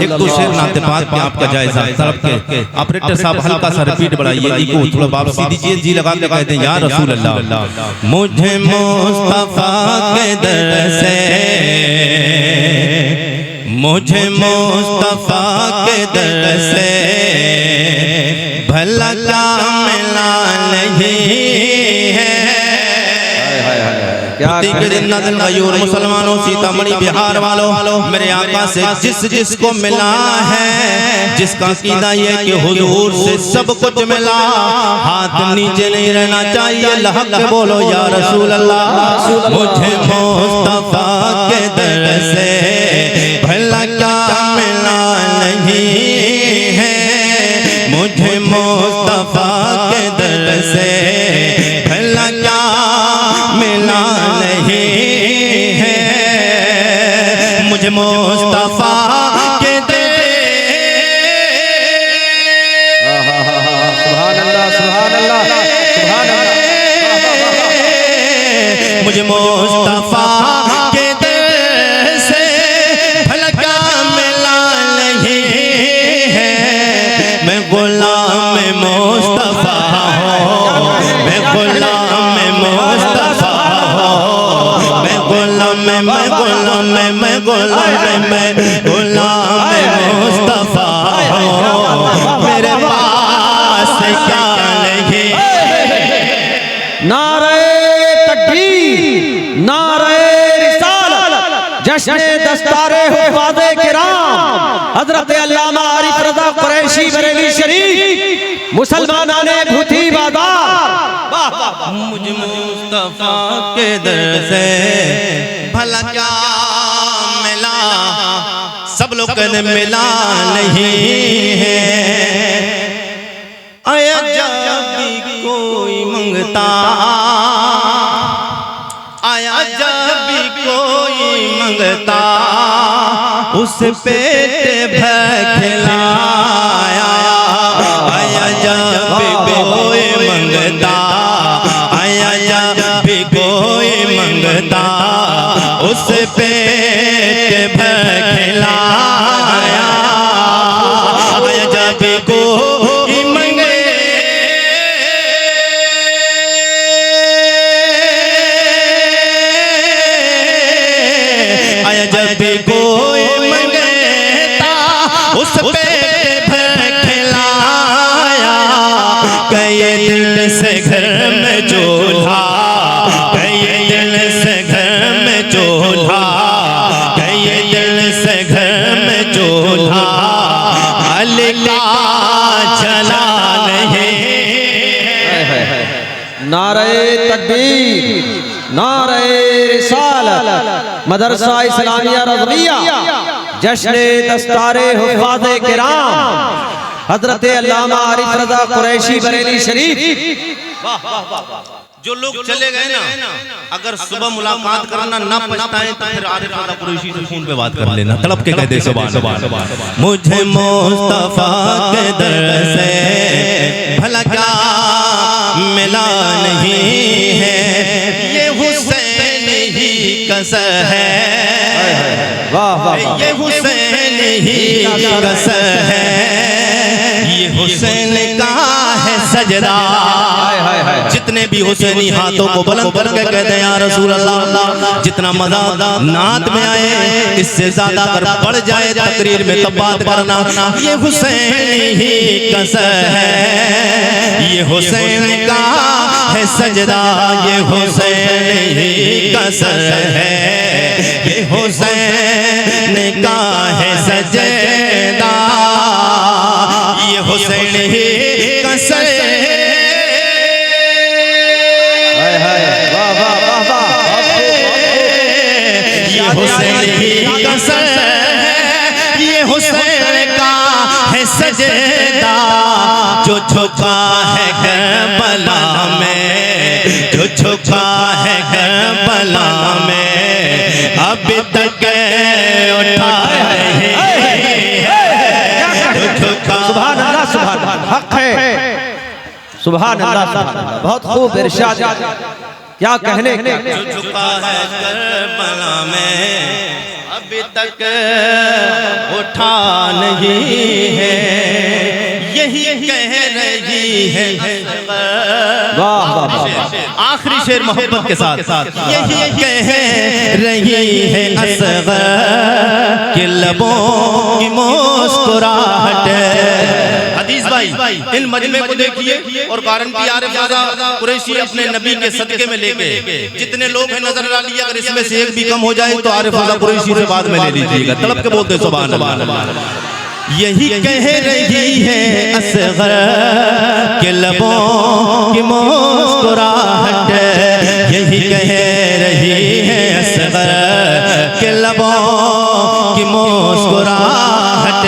एक दो शेर नाते बात पे आपका जायजा तलब के ऑपरेटर साहब हल्का सा रिपीट बढ़ाइए, इको थोड़ा वापसी दीजिए, जी लगा के कहते हैं या रसूल अल्लाह मुझे मुस्तफा के दर से, मुझे मुस्तफा के दर से भला क्या मिला नहीं है। मुसलमानों सीतामढ़ी बिहार वालों मेरे आका से जिस जिसको मिला है, जिसका कीदा ये कि हुजूर से सब कुछ मिला, हाथ नीचे नहीं रहना चाहिए, लहक बोलो या रसूल अल्लाह। मुझे मुस्तफा के दर से भला क्या मिला नहीं है, मुझे मुस्तफा के दर से भला क्या मिला नहीं है, मुझे मुस्तफा के दर। सुभान अल्लाह सुभान अल्लाह सुभान अल्लाह। मुझे मुस्तफा के दर से भला क्या मिला नहीं है, मैं गुलाम मुस्तफा हूँ, मैं गुलाम मुस्तफा हूँ, मैं गुलाम मैं गुलाम मैं गुलाम मैं गुलाम मुस्तफा हूँ, मेरे पास क्या नहीं। नारे तकबीर नारे रिसालत जश्न दस्तारे हुफ़ाज़े किराम हज़रत अल्लामा आरिफ रज़ा कुरैशी बरेली शरीफ मुसलमानाने भूती बाजार। मुझे मुस्तफा के दर से भला क्या मिला, सब लोग कहने मिला नहीं है। आया जब भी कोई मंगता, आया जब भी कोई मंगता, उस पेट भर खिलाया। आया जब भी कोई मंगता, आया जब भी कोई मंगता, उस पेट भर खिलाया। आया जब भी कोई मंगे, आया जब भी कोई मंगता, उस पेट भर खिलाया। गए दिल से घर में चूल्हा, गए दिल से घर में चूल्हा, गए दिल से घर में चूल्हा, अली का जला नहीं। नारे तकबीर नारे रिसालत मदरसा इस्लामिया रज़विया जश्न दस्तारे हुफ़ाज़े किराम हज़रत अल्लामा आरिफ रज़ा कुरैशी बरेली शरीफ। जो लोग चले गए ना, अगर सुबह मुलाकात करना ना पछताएं तो फिर आरिफ रज़ा कुरैशी से फोन पे बात कर लेना, तड़प के कहते सुभान सुभान। मुझे मुस्तफा के दर से भला क्या मिला नहीं है, ये हुसैन ही कसर है, वाह वाह ये हुसैन ही कसर है, ये हुसैन का है सजदा। जितने भी हुसैनी हाथों को बुलंद करके कहते हैं या रसूल अल्लाह, जितना मजा नात में आए इससे ज्यादा अगर बढ़ जाए तकरीर में तब बात करना। ये हुसैन ही कसर है, ये हुसैन का है सजदा, ये हुसैन ही कसर है, ये हुसैन का है सजदा, ये हुसैन ही कसर। हुसैन ही कसर है, ये हुसैन का है सजदा, जो झुका है करबला में, जो झुका है करबला में, अभी तक उठा है। सुभान अल्लाह सुभान अल्लाह हक है, सुभान अल्लाह। बहुत खूब इरशाद, क्या कहने। जो झुका है करबला में, अभी तक उठा नहीं है, यही कह रही है वाह वाह वाह। आखिरी शेर मोहब्बत के साथ, यही कह रही है असग़र के लबों की मुस्कुराहट। हदीस भाई इन मजमे को देखिए और गारंटी आरिफ ज़ादा कुरैशी अपने नबी के सदके में लेके जितने लोग हैं नजर डालिए, अगर इसमें से एक भी कम हो जाए तो आरिफ ज़ादा कुरैशी से बाद में ले लीजिएगा। तड़प के बोलते सुभान अल्लाह। यही कह रही है असग़र के लबों की मुस्कुराहट, यही कह रही है असग़र के लबों की मुस्कुराहट,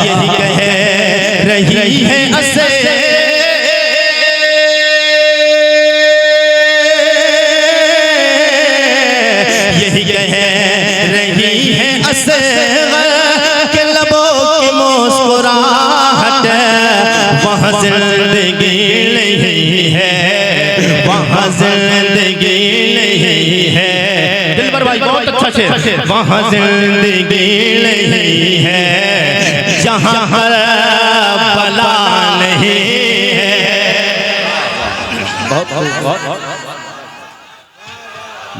यही कह रही है असग़र, यही कह रही है असग़र के लबों की मुस्कुराहट। वहाँ जिंदगी नहीं है, वहाँ जिंदगी नहीं है। दिलबर भाई बहुत अच्छा शेर। वहाँ जिंदगी नहीं है जहाँ हर बला नहीं है। बहुत बहुत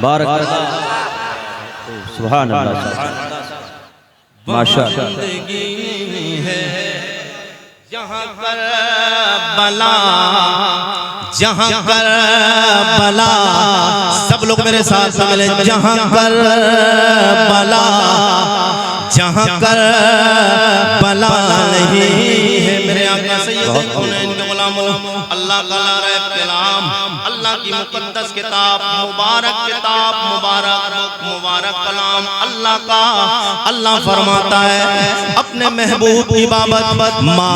बारक सुभान अल्लाह माशाअल्लाह। जहाँ कर बला, जहाँ कर बला, सब लोग मेरे साथ मिले। जहाँ कर बला, जहाँ कर बला नहीं है। मेरे आका सैयद कौनैन के गुलामों, अल्लाह का नारा कलाम, अल्लाह की मुकद्दस किताब, मुबारक मुबारक कलाम अल्लाह का। अल्लाह फरमाता है अपने महबूब की बाबत, मा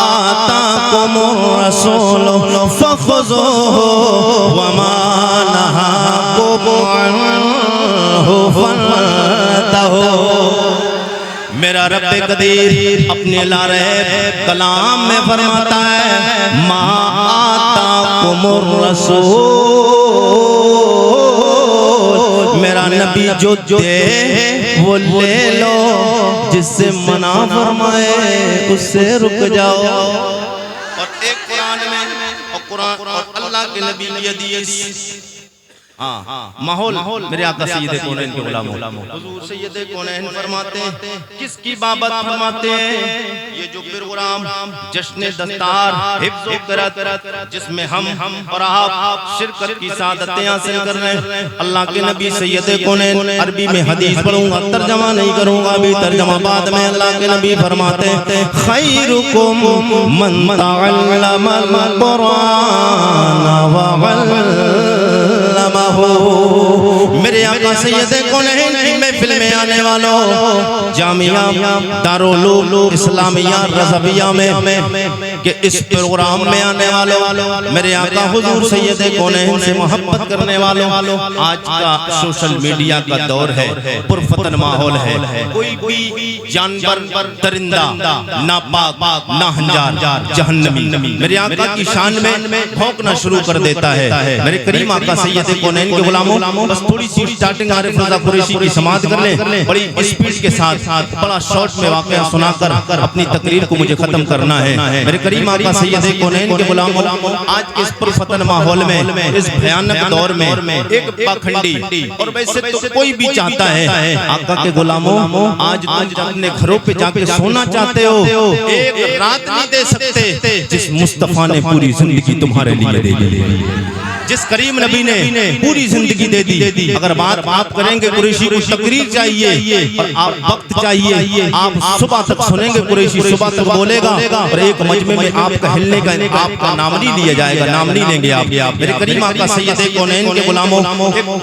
आताकुम रसूल फखुज़ूहु व मा नहाकुम अन्हु फंतहू। मेरा रब्बे कदीर अपने लारे कलाम में फरमाता है मा आताकुमुर रसूल, मेरा नबी जो दे वो ले लो, जिससे मना फरमाए उससे रुक जाओ। और एक कुरान में और कुरान और अल्लाह के नबी ने हदीस, हाँ माहौल मेरे आका सैयद कौनैन के गुलाम हुजूर सैयद कौनैन फरमाते हैं, किसकी बाबत फरमाते हैं? ये जो प्रोग्राम जश्न दस्तार हिफ्ज़ व क़िराअत जिसमें हम और आप शिरकत की सादतें हासिल कर रहे हैं, अल्लाह के नबी सैयद कौनैन, अरबी में हदीस पढ़ूंगा, तर्जमा नहीं करूंगा, अभी तर्जमा बाद में। अल्लाह के नबी फरमाते हैं खैरुकुम मन तअल्लमल कुरान व अल्लमहु। मेरे आका सैयद कौनैन की महफिल में आने वालों, जामिया दारुल उलूम इस्लामिया रज़विया में के इस प्रोग्राम में आने वालों, मेरे आका हुजूर सैयद कौनैन से मोहब्बत करने वालों, आज का सोशल मीडिया का दौर है, पुरफतन माहौल है। कोई भी जानवर दरिंदा नापाक नाहंजार जहन्नमी मेरे आका की शान में भौंकना शुरू कर देता है। मेरे करीम आका सैयद कौनैन के गुलामों, बस थोड़ी सी स्टार्टिंग आरिफ रज़ा कुरैशी की समाअत कर लें, बड़ी स्पीड के साथ बड़ा शॉर्ट में वाक़या सुनाकर अपनी तकरीर को मुझे खत्म करना है। मेरे करीम आका सैयद कौनैन के गुलामों, आज इस पुरफतन माहौल में, इस भयानक दौर में एक पाखंडी, और वैसे तो कोई भी चाहता है आका के गुलामों, आज तुम अपने घरों पे जाके सोना चाहते हो, एक रात नहीं दे सकते जिस मुस्तफा ने पूरी जिंदगी तुम्हारे लिए दे दी, जिस करीम नबी ने पूरी जिंदगी दे दी। अगर बात आप करेंगे कुरैशी को तकरीर चाहिए और आप वक्त चाहिए, आप सुबह तक सुनेंगे, कुरैशी सुबह तक बोलेगा और एक मजमे में आपका हिलने का आपका नाम नहीं लिया जाएगा, नाम नहीं लेंगे आप। मेरे करीम आका सैयद कौनैन के गुलामों,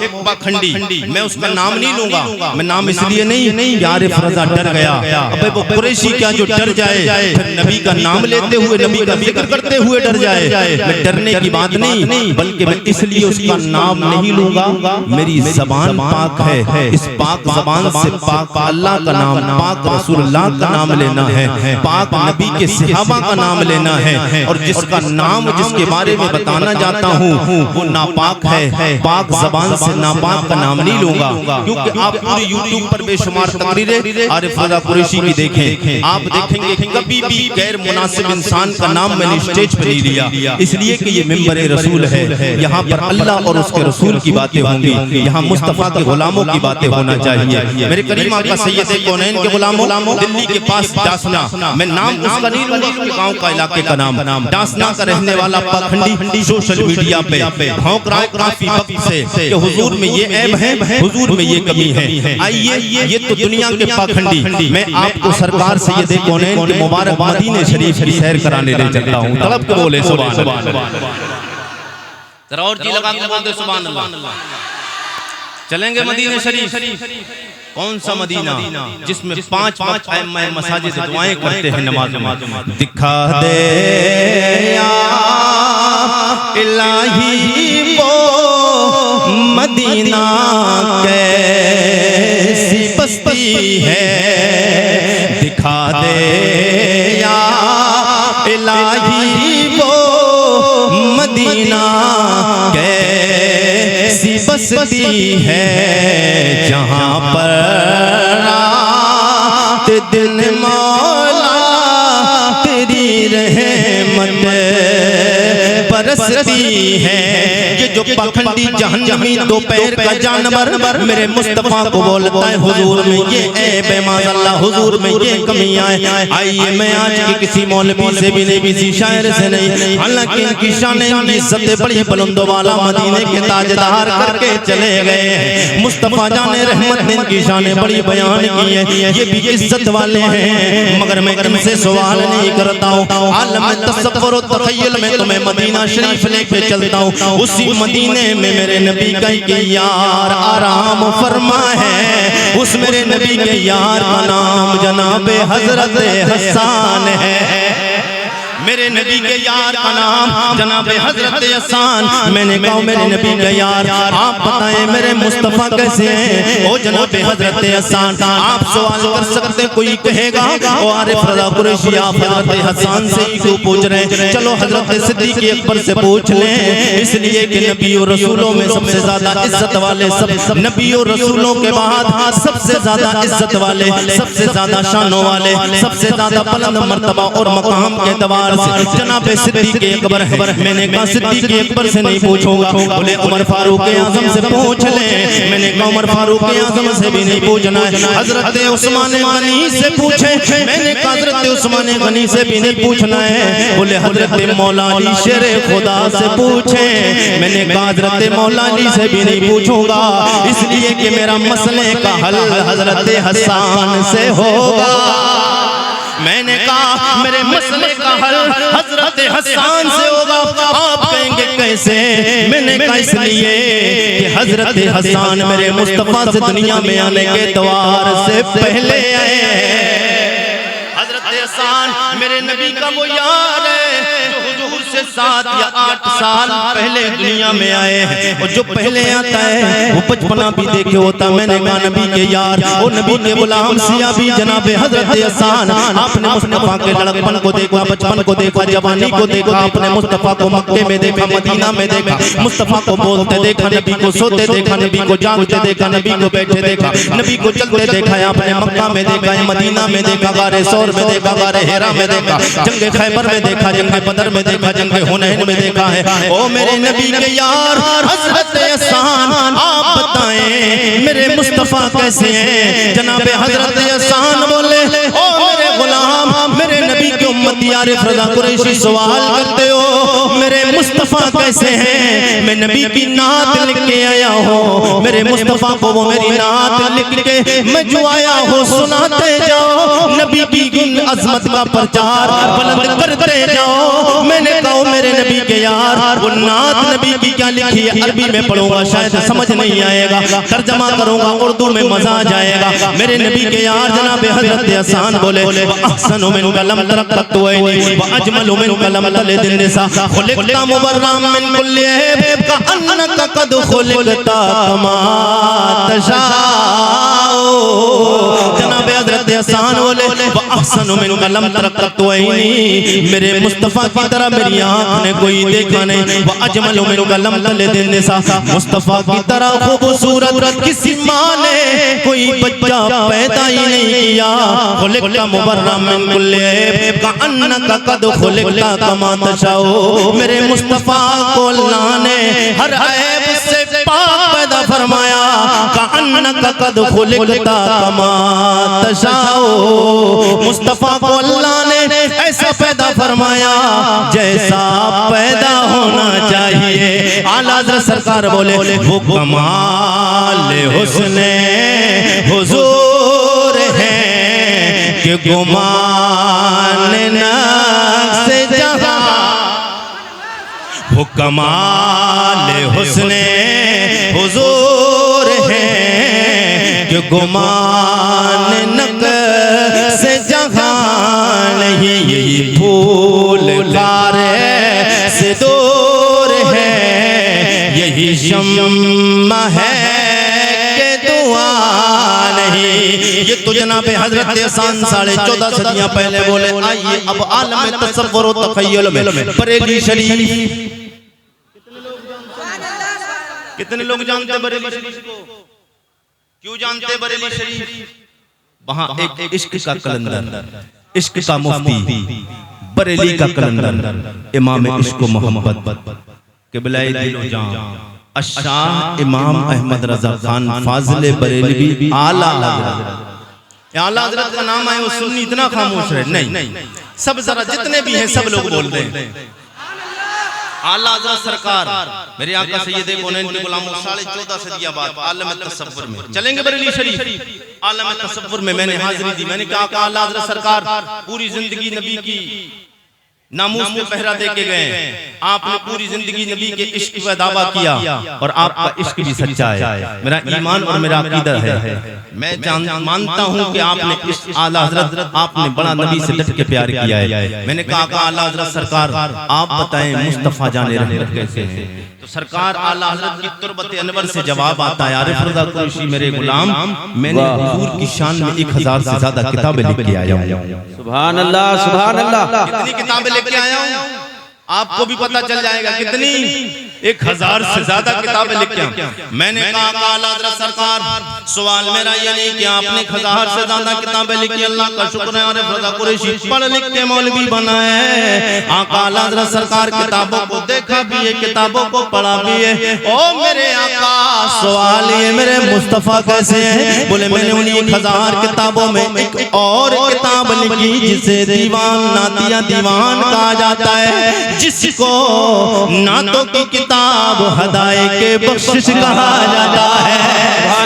एक पाखंडी, मैं उसका नाम नहीं लूंगा, मैं नाम इसलिए नहीं, आरिफ रज़ा डर गया। अबे वो कुरैशी क्या जो डर जाए, फिर नबी का नाम लेते हुए, नबी का जिक्र करते हुए डर जाए। मैं डरने की बात नहीं, बल्कि इसलिए उसका नाम नहीं लूंगा, मेरी ज़बान पाक है, इस पाक पाक ज़बान से पाक अल्लाह का नाम, पाक रसूलुल्लाह का नाम लेना है, पाक नबी के सहाबा का नाम लेना है। और जिसका नाम जिसके बारे में बताना चाहता हूँ वो नापाक है, पाक ज़बान से नापाक का नाम नहीं लूंगा। क्योंकि आप पूरे यूट्यूब पर बेशुमार तकरीरें आरिफ रज़ा कुरैशी की देखें, आप देखेंगे कभी भी गैर मुनासिब इंसान का नाम मैंने स्टेज पर नहीं लिया, इसलिए कि ये मिंबर रसूल है। यहाँ पर अल्लाह और उसके रसूल की बातें होंगी, यहाँ मुस्तफ़ा के गुलामों की बातें होना चाहिए। मेरे करीम आका सैयद कौनैन के गुलामों, दिल्ली के पास डासना, मैं नाम उसका नहीं लूंगा, गांव का इलाके का नाम, डासना का रहने वाला पाखंडी सोशल मीडिया पे भौंक रहा है काफी वक्त से कि हुजूर में ये ऐब है, हुजूर में ये कमी है। आइए ये तो दुनिया के पाखंडी, मैं आपको सरकार सैयद कौनैन के मुबारक मदीने शरीफ की सैर कराने ले चलता हूँ। तड़प के बोले सुभान अल्लाह, जरा और जी लगा के बोलते सुभान अल्लाह। चलेंगे मदीने शरीफ। कौन सा मदीना जिसमें पांच अइम्मा मसाजिद दुआएं करते हैं नमाज में। दिखा दे या इलाही वो मदीना कैसी बस्ती है, दिखा दे या इलाही वो मदीना कैसी बस्ती है, जहाँ पर रात दिन मौला तेरी रहमत बरसती है। ये जो पाखंडी जहन्नमी दोपहर का जानवर मेरे मुस्तफा को बोलता है हुजूर में ये ऐब है, माज़अल्लाह हुजूर में ये कमियां हैं। आइए मैं आज की किसी मौलवी से भी नहीं, किसी शायर से नहीं, हालांकि इनकी शान इज्जत बड़ी बुलंदों वाला मदीने के ताजदार करके चले गए हैं। मुस्तफा जाने रहमत ने इनकी शान बड़ी बयान की है, ये भी इज्जत वाले हैं, मगर मैं इनसे सवाल नहीं करता हूँ। आलम तसव्वुर और तख़य्युल में तुम्हें मदीना शरीफ लेके चलता हूँ। उसी मदीने में मेरे नबी का यार आराम फरमा है, उस मेरे नबी के यार का नाम जनाबे हजरत हसन है। मेरे नबी के यार का नाम जनाब हजरत हसन। मैंने कहा मेरे नबी के यार आप बताएं मेरे मुस्तफ़ा कैसे हैं। ओ जनाब हजरत हसन आप सवाल कर सकते, कोई कहेगा ओ आरिफ रज़ा कुरैशी आप हजरत हसन से ही क्यों पूछ रहे हैं, चलो हजरत सिद्दीक़ अकबर से पूछ लें। इसलिए कि नबी और रसूलों में सबसे ज्यादा इज्जत वाले, सब नबी और रसूलों के बाद सबसे ज्यादा इज्जत वाले, सबसे ज्यादा शानों वाले, सबसे ज्यादा बुलंद मर्तबा और मकाम के एतबार जनाब सिद्दीक़ अकबर है। मैंने कहा सिद्दीक़ अकबर से नहीं पूछूंगा, बोले उमर फारूक आज़म से पूछ ले। मैंने कहा उमर फारूक आज़म से भी नहीं पूछना है, हजरत उस्मान गनी से पूछे। मैंने कहा हजरत उस्मान गनी से भी नहीं पूछना है, बोले हजरत मौला अली शेर खुदा से पूछे। मैंने कहा हजरत मौला अली से भी नहीं पूछूंगा, इसलिए कि मेरा मसले का हल हजरत हसन से होगा। मैंने कहा मेरे मसले का हल हजरत हसन से होगा। आप कहेंगे कैसे? मैंने कहा इसलिए कि हजरत हसन मेरे मुस्तफा से दुनिया में आने के द्वार से पहले आए। हजरत हसन मेरे नबी का वो यार है जो हुजूर से 7 या 8 साल पहले दुनिया में आए हैं। और जो पहले आता है वो बचपना भी देखे होता। मैंने कहा नबी के यार वो नबी के गुलाम सिया भी जनाब हजरत हसन आपने मुस्तफा के लड़कपन को देखा, बचपन को देखा, जवानी को देखा, आपने मुस्तफा को मक्के में देखा, मदीना में देखा, मुस्तफा को बोलते देखा, नबी को सोते देखा, नबी को जागते देखा, नबी को बैठे देखा, नबी को चलते देखा। आपने मक्का में देखा है, मदीना में देखा, गारे सौर में देखा, गारे हेरा में देखा, जंगे खैबर में देखा, जंगे बदर में देखा, जंगे हुनैन में देखा है। ओ मेरे नबी के यार हजरत हसन आप बताएं मेरे मुस्तफा कैसे हैं। जनाब हजरत हसन बोले ओ मेरे गुलाम मेरे नबी की उम्मती आरिफ रज़ा कुरैशी सवाल करते हो मेरे मुस्तफा कैसे हैं। मैं नबी की नात लिख के आया हूँ, मेरे मुस्तफा को वो मेरी नात लिख के मैं जो आया हूँ सुनाते जाओ, नबी की अजमत का प्रचार बुलंद करते जाओ। मैंने कहा मेरे नबी के यार वो नात नबी की क्या लिखी है, अरबी में पढ़ूंगा शायद समझ नहीं आएगा, तर्जमा करूंगा उर्दू में मजा आ जाएगा। मेरे नबी के यार जनाब हजरत हसन बोले अहसनु मिन कलम तरक्तुनी व अजमलु मिन कलम तलिदिन निसा खुलिकता मुबर्रम मिन कुल्ली ऐब का अन्नका कद खुलिकता कमा तशाउ। जनाब हज़रत हसन बोले व अहसनु मिनका लम तरक़्क़तु ऐनी, मेरे मुस्तफ़ा की तरह मेरी आँख ने कोई देखा नहीं। व अजमलु मिनका लम तलिदिन निसा, मुस्तफ़ा की तरह खूबसूरत किसी माँ ने कोई बच्चा पैदा ही नहीं किया। खुलिक़्ता मुबर्रअम मिन कुल्लि ऐब कअन्नका क़द खुलिक़्ता कमा तशाओ, मेरे मुस्तफ़ा को अल्लाह ने हर ऐब से पाक पैदा फरमाया। कअन्नका क़द खुलिक़्ता कमा तशाओ, मुस्तफ़ा को अल्लाह ने ऐसा पैदा फरमाया जैसा पैदा होना चाहिए। आला हज़रत सरकार बोले वो कमाल हुस्ने हुजूर है कि गुमान नक्शे जहां, वो कमाल हुस्ने हुजूर है कि गुमान नक्शे जहां नहीं। यही फूल कारे से दूर है, यही शम्मा है कि दुआ नहीं। ये तो जनाब हज़रत हसन 14.5 सदियां पहले बोले। आइए अब आलम तसव्वुर व तख़य्युल में बरेली शरीफ, कितने लोग जानते बरेली शरीफ को? क्यों जानते बरेली शरीफ? वहां एक इश्क का कलंदर, इश्क का मुफ्ती, बरेली का कलंदर, इमाम इश्क व मोहब्बत क़िबला-ए दिल व जान अशाह इमाम अहमद रज़ा खान फाज़िल बरेलवी आला हज़रत। आला हज़रत का नाम है वो सुन्नी इतना खामोश है नहीं, सब जरा जितने भी हैं सब लोग बोल रहे हैं। आला हज़रत सरकार मेरे आका सैयद कौनैन के गुलामों 14.5 सदियां बाद आलम तसव्वुर में चलेंगे बरेली शरीफ। आलम तसव्वुर में मैंने हाजिरी दी, मैंने कहा आला हज़रत सरकार पूरी जिंदगी नबी की नामूस पे पहरा दे के गए। आपने पूरी जिंदगी नबी के इश्क का दावा किया और आपका इश्क भी सच्चा है। मेरा ईमान और मेरा अकीदा है, मैं मानता हूँ कि आपने इस आला हज़रत आपने बड़ा नबी से डट के प्यार किया है। मैंने कहा आला हज़रत सरकार आप बताएं मुस्तफ़ा जाने रहमत कैसे हैं? तो सरकार आला हज़रत की तुरबत अनवर से जवाब आता है, आरिफ रज़ा कुरैशी मेरे गुलाम, मैंने हुजूर की शान में 1000 से ज्यादा किताबें लिख के आया हूँ। सुभान अल्लाह, सुभान अल्लाह। कितनी किताबें लेके आया हूँ आपको भी पता चल जाएगा कितनी, 1000 से ज्यादा किताबें लिख के। मैंने कहा आला हज़रत सरकार सवाल मेरा ये नहीं कि आपने 1000 से ज्यादा किताबें लिखी, अल्लाह का शुक्र है। आरिफ रज़ा कुरैशी पढ़ लिख के मौलवी बनाए। आका आला हज़रत सरकार किताबों को देखा भी है, किताबों को पढ़ा भी है। ओ मेरे आका सवाल ये मेरे मुस्तफ़ा कैसे हैं? बोले मैंने उन्हीं 1000 किताबों में एक और किताब लिखी जिसे दीवान नातिया दीवान कहा जाता है, जिसको नातों की किताब हदाए के बख्शिश कहा जाता है।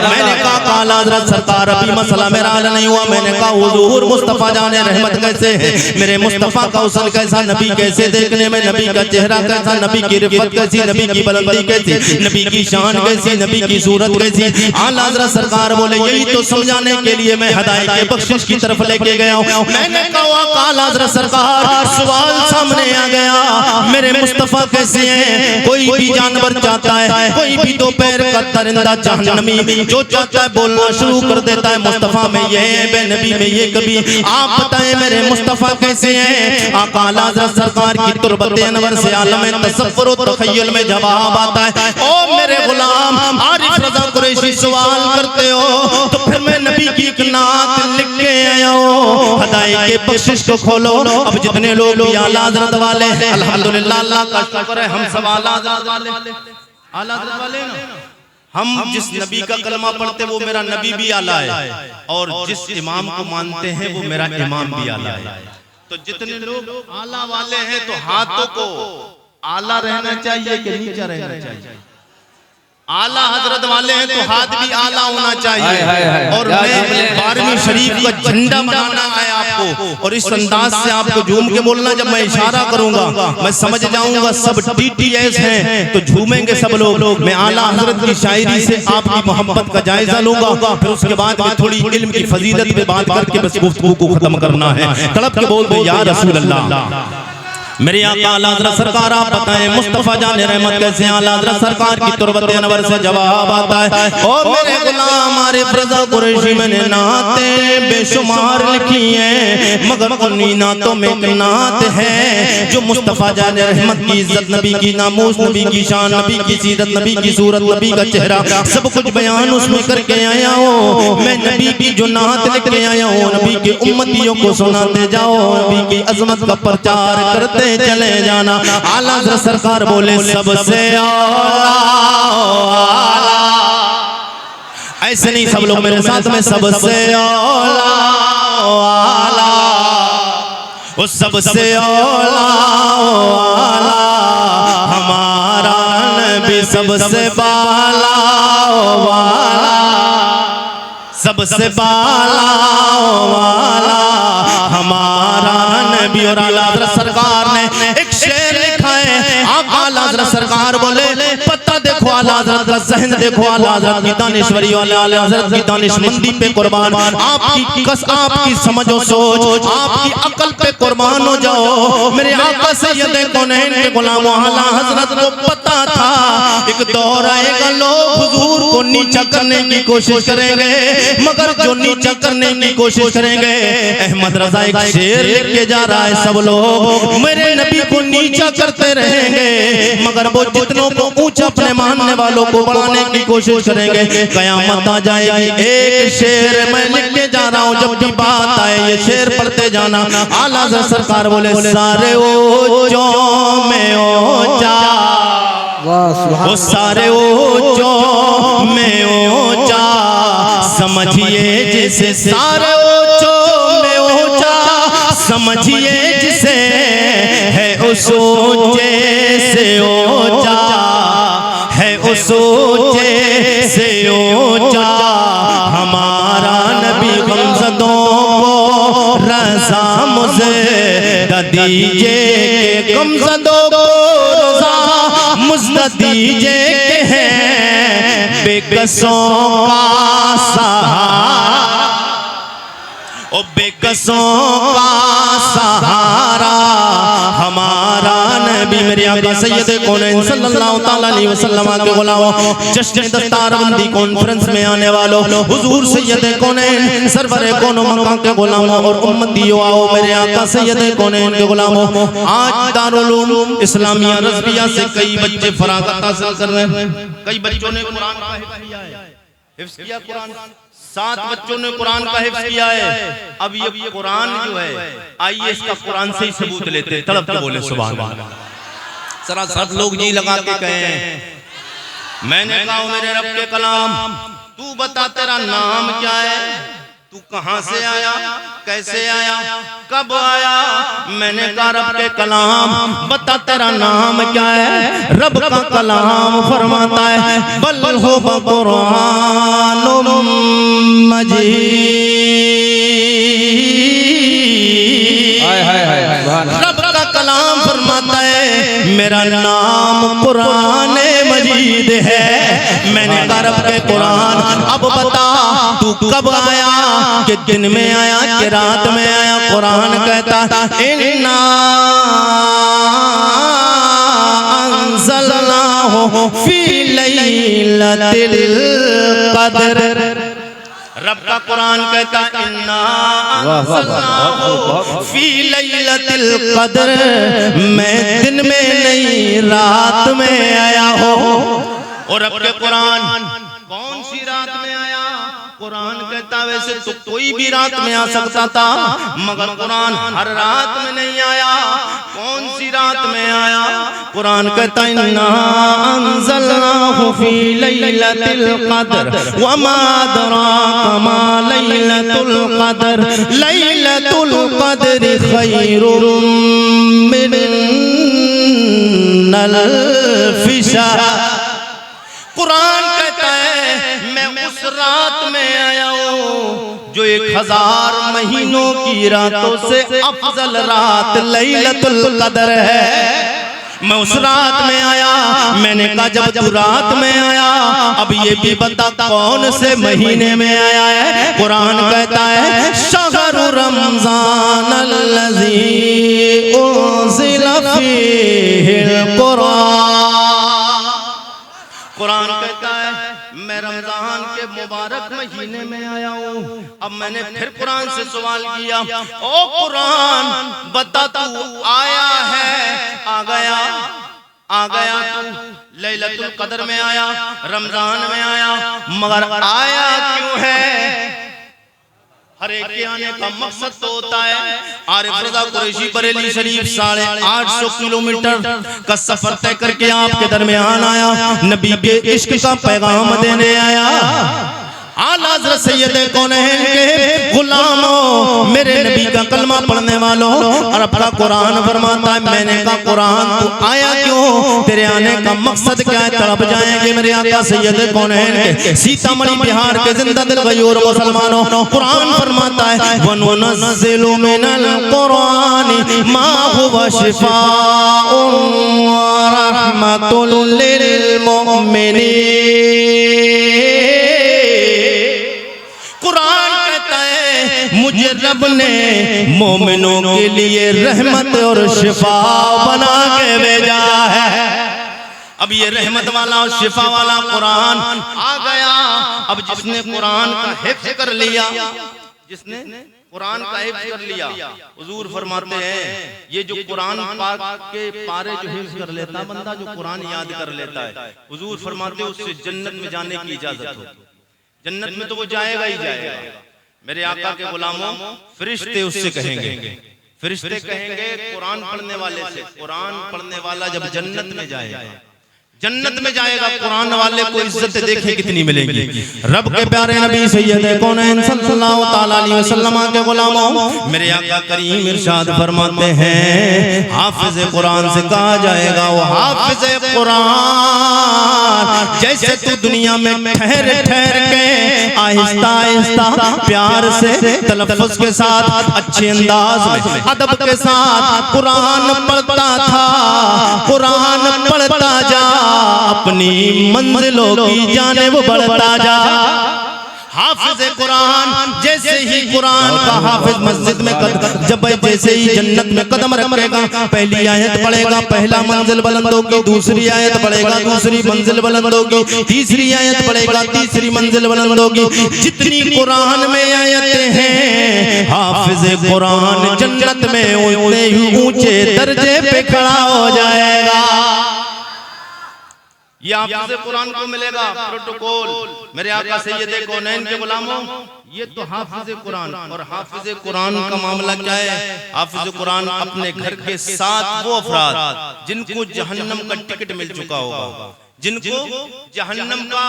मैंने कहा आला हज़रत सरकार अभी मसला मेरा हल नहीं हुआ। मैंने कहा हुजूर मुस्तफ़ा जाने रहमत कैसे है? मेरे मुस्तफ़ा का हुस्न कैसा, नबी कैसे देखने में, नबी का चेहरा कैसा, नबी की रिफ़त कैसी, नबी की बुलंदी कैसी, नबी की शान कैसी, नबी की सूरत कैसी। आला हज़रत सरकार बोले यही तो समझाने के लिए मैं हदाए के बख्शिश की तरफ लेके गया हूँ। मैंने कहा आला हज़रत सरकार सवाल सामने आ गया, मेरे मुस्तफ़ा कैसे हैं? कोई भी जानवर चाहता है, कोई भी दो पैर का परिंदा जहन्नमी जो चाहता है बोलना शुरू कर देता है मुस्तफ़ा में ये है, बेनबी में ये कभी। आप बताएं मेरे मुस्तफ़ा कैसे हैं? आका आला हज़रत सरकार की तुरबत अनवर से आलम तसव्वुर व तख़य्युल में जवाब आता है। ओ मेरे गुलाम आरिफ रज़ा कुरैशी सवाल करते हो तो फिर मैं नबी की एक नात लिख के आया हूँ। हदाए के बख्शिश को खोलो। अब जितने लोग आला हज़रत वाले हैं अल्हम्दुलिल्लाह, अल्लाह का शुक्र है हम सब आला हज़रत वाले, आला हज़रत वाले ना। हम जिस नबी का कलमा पढ़ते वो मेरा नबी भी आला है, और जिस इमाम को मानते हैं वो मेरा इमाम भी आला है। तो जितने लोग आला वाले हैं तो हाथों को आला रहना चाहिए कि नीचा रहना चाहिए? आला हज़रत वाले हैं तो हाथ भी आला होना चाहिए। और मैं 12वीं शरीफ का झंडा बनाना है आपको, और इस अंदाज से आपको झूम के बोलना। जब मैं इशारा करूंगा मैं समझ जाऊंगा सब TTS हैं तो झूमेंगे सब लोग। मैं आला हज़रत की शायरी से आपकी मोहब्बत का जायजा लूंगा, फिर उसके बाद में थोड़ी इल्म की फजीलत पे बात करके बस गुफ्तगू को खत्म करना है। तड़प के बोल दो या रसूल अल्लाह। मेरे आका आला हज़रत सरकार आप बताएं मुस्तफ़ा जान रहमत कैसे आला हज़रत सरकार की तुरबत अनवर से जवाब आता है। ओ मेरे गुलाम आरिफ रज़ा कुरैशी मैंने नातें बेशुमार लिखी हैं, मगर उन्हीं नातों में एक नात है जो मुस्तफ़ा जान रहमत की इज्जत, नबी की नामूस, नबी की शान, नबी की सीरत, नबी की सूरत, नबी का चेहरा सब कुछ बयान उसमें करके आया हूँ। मैं नबी की जो नात लेके आया हूँ, नबी के उम्मतियों को सुनाते जाओ, नबी की अजमत का प्रचार करते चले जाना। आला हज़रत सरकार बोले सबसे आला, ऐसे नहीं सब लोग मेरे साथ में, सबसे आला आला, वो सबसे आला आला हमारा नबी, सबसे बाला वाला, सबसे बाला वाला हमारा नबी। और आला हज़रत सरकार ने एक शेर लिखा है। आला हज़रत सरकार बोले पता देखो, आला हज़रत का ज़हन देखो, आला हज़रत की दानिश्वरी, आला हज़रत की दानिशमंदी पे कुर्बान, आपकी समझो सोच, आपकी अकल पे कुर्बान हो जाओ। मेरे आका सैयद कौनैन के गुलामों आला हज़रत को पता था एक दौर आएगा लोग हुजूर को नीचा करने की कोशिश करेंगे, मगर जो नीचा करने की कोशिश करेंगे, अहमद रज़ा एक शेर लेके जा रहा है, सब लोग मेरे नबी को नीचा करते रहेंगे, मगर वो जितनों को ऊंचा अपने मानने वालों को बढ़ाने की कोशिश करेंगे। कयामत आ जाएगी। एक शेर मैं लिखने जा रहा हूँ, जब भी बात आए ये शेर पढ़ते जाना। आला हज़रत सरकार बोले सारे ऊंचों में ऊंचा, वो सारे ऊंचों में ऊंचा, समझिए जिसे सारे ऊंचों में ऊंचा, समझिए जिसे है उस ऊंचे से ऊंचा, है उस ऊंचे से ऊंचा हमारा नबी। गमज़दों को रज़ा मुझे दीजिए, गमज़दों को रज़ा मुझे दीजिए के हैं बेकसों का सहारा, ओ बेकसों का सहारा हमारा नबी। मेरे आका सैयद कौनैन सल्लल्लाहु तआला अलैहि वसल्लम के गुलामों, जश्न दस्तारबंदी कॉन्फ्रेंस में आने वालों, हुजूर सैयद कौनैन सरवरे कौनो मकाम के गुलामों और उम्मतियों, आओ मेरे आका सैयद कौनैन के गुलामों। आज दारुल उलूम इस्लामिया रज़विया से कई बच्चे फरागत हासिल कर रहे हैं। कई बच्चों ने कुरान का हिफ्ज़ किया, कुरान 7 बच्चों ने कुरान का हिफ्ज़ किया है। अब ये कुरान जो है, आइए इसका कुरान से ही सबूत लेते हैं, तड़प के बोले सुभान अल्लाह। जरा सब लोग जी लगा के कहें, मैंने कहा मेरे रब के कलाम, तू बता तेरा नाम क्या है, तू कहां से आया, कैसे आया, कब आया। मैंने कहा रब के कलाम बता तेरा नाम क्या है। रब का कलाम फरमाता है बल हो कुरानुम मजीद। रब का कलाम फरमाता है मेरा नाम कुरान मजीद है। मैंने कहा रब के कुरान अब बता तू कब आया, कि दिन में आया कि रात में आया। कुरान कहता इन्ना अंज़लनाहु फी लैलतिल क़द्र। रब का कुरान कहता इन्ना अंज़लनाहु फी लैलतिल क़द्र, मैं दिन में नहीं रात में आया हो। और रब के कुरान कौन सी रात में आया? कुरान कहता वैसे तो कोई भी रात में आ सकता था, मगर कुरान हर रात में नहीं आया। कौन सी रात में आया? कुरान कहता इन्ना अंज़लनाहु फी लैलतिल क़द्र वमा अदराका मा लैलतुल क़द्र लैलतुल क़द्रि खैरुम मिन अल्फ़ि शहर। कुरान कहता है मैं उस रात में आया हूँ जो 1000 महीनों की रातों से अफजल रात लैलतुल क़द्र है। मैं उस रात में आया, मैंने कहा जब तू रात में आया अब ये भी बता कौन से महीने में आया है। कुरान कहता है शहरु रमजान अल्लज़ी उन्ज़िला फ़ीहिल कुरान। कुरान कहता है मैं रमजान के मुबारक महीने में आया हूँ। अब मैंने फिर कुरान से सवाल किया, ओ कुरान बता तू आया है, आ गया तू लैलतुल कदर में आया, रमजान में आया, मगर आया क्यों है? हर एक के आने का मकसद तो होता है। आरिफ रज़ा कुरैशी बरेली शरीफ 850 किलोमीटर का सफर तय करके आपके दरमियान आया, नबी के इश्क का पैगाम देने आया। आला हज़रत सैयद कौनैन के गुलामों, मेरे नबी का कलमा पढ़ने वालों, और अपना कुरान फरमाता है मैंने कहा कुरान तू आया क्यों, तेरे आने का मकसद क्या है? तड़प जाएंगे मेरे आका सैयद कौनैन के सीतामढ़ी बिहार के जिंदा दिल गयूर मुसलमानों। कुरान फरमाता है वनुनज़्ज़िलु मिनल कुरानी मा हुवा शिफ़ाउन व रहमतुल लिल मुमिनीन। मुझे रब ने मोमिनों के लिए रहमत और शिफा बना के भेजा है। अब ये रहमत वाला और शिफा वाला कुरान आ गया। अब जिसने कुरान का हिफ्ज़ कर लिया, जिसने कुरान का हिफ्ज़ कर लिया, हुजूर फरमाते हैं ये जो कुरान पाक के पारे जो हिफ्ज़ कर लेता बंदा, जो कुरान याद कर लेता है, हुजूर फरमाते हैं उससे जन्नत में जाने की इजाजत होती। जन्नत में तो वो जाएगा ही जाएगा। मेरे आका के गुलामों, फरिश्ते उससे कहेंगे, फरिश्ते कहेंगे कुरान पढ़ने वाले से, कुरान पढ़ने वाला जब जन्नत में जाएगा, जन्नत में जाएगा, कुरान वाले को इज्जत देखे कितनी मिलेगी। रब के प्यारे नबी सैयद कौनैन सल्लल्लाहु तआला अलैहि वसल्लम के गुलामों, मेरे आका करीम इरशाद फरमाते हैं हाफिज कुरान से कहा जाएगा वो हाफिज कुरान, जैसे तू दुनिया में ठहर ठहर के आहिस्ता आहिस्ता प्यार से तलफ्फुज़ के साथ अच्छे अंदाज में अदब के साथ कुरान पढ़ता था, कुरान पढ़ता जा अपनी मंजिलों की जानिब बढ़ता जा। हाफिज कुरान जैसे ही कुरान का हाफिज मस्जिद में जब जैसे ही जन्नत में कदम रखेगा, पहली आयत पढ़ेगा, पहला मंजिल बुलंद होगी, दूसरी आयत पढ़ेगा, दूसरी मंजिल बुलंद होगी, तीसरी आयत पढ़ेगा, तीसरी मंजिल बुलंद होगी। जितनी कुरान में आयतें हैं, हाफिज कुरान जन्नत में उतने ही ऊंचे दर्जे पे खड़ा हो जाएगा। ये हाफिज़ कुरान को मिलेगा प्रोटोकॉल। मेरे आका सैयद कौनैन के गुलामों, ये तो हाफिज़ कुरान, और हाफिज़ कुरान का मामला क्या है? हाफिज़ कुरान अपने घर के साथ वो अफराद जिनको जहन्नम का टिकट मिल चुका होगा, जिनको जहन्नम का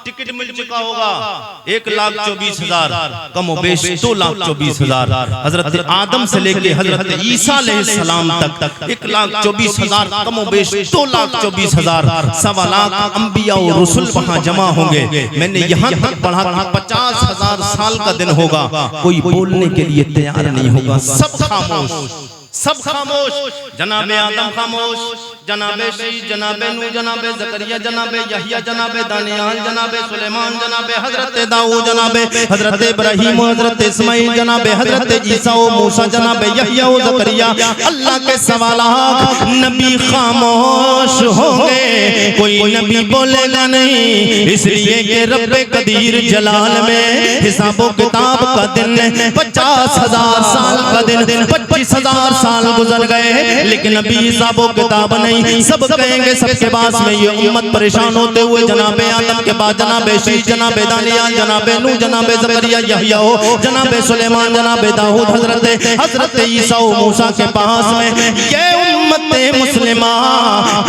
टिकट मिल चुका होगा, 1,24,000 कम बेश 2,24,000, हजरत आदम से लेके हजरत ईसा अलैहिस्सलाम तक 1,24,000 कम बेश 2,24,000, 1.25 लाख अंबिया और रसूल वहां जमा होंगे। मैंने यहाँ तक पढ़ा कि 50,000 साल का दिन होगा, कोई बोलने के लिए तैयार नहीं होगा, सब खामोश, सब खामोश। जनाबे आदम खामोश, जनाबे शीश, जनाबे नूह, जनाबे जकरिया, जनाबे यहिया, जनाबे दानियाल, जनाबे सुलेमान, जनाबे हजरत दाऊद, जनाबे हजरत इब्राहीम, हजरत इस्माइल, जनाबे हजरत ईसा ओ मूसा, जनाबे यहिया ओ जकरिया। अल्लाह के सवालात नबी खामोश होंगे, कोई नबी बोलेगा नहीं, इसलिए कि रब्बे कदीर जलाल में हिसाबो किताब का दिन 50,000 साल का दिन, 25,000 साल गुजर गए, लेकिन अभी हिसाबो किताब नहीं। सब कहेंगे सबके पास में ये उम्मत परेशान होते हुए जनाबे आदम के बाद जनाबे शीश, जनाबे दानियाल, जनाबे नूह, जनाबे जकरिया, यहिया हो, जनाबे सुलेमान, जनाबे दाऊद, हजरत ईसा ओ मूसा के पास में ये उम्मत मुस्लिमा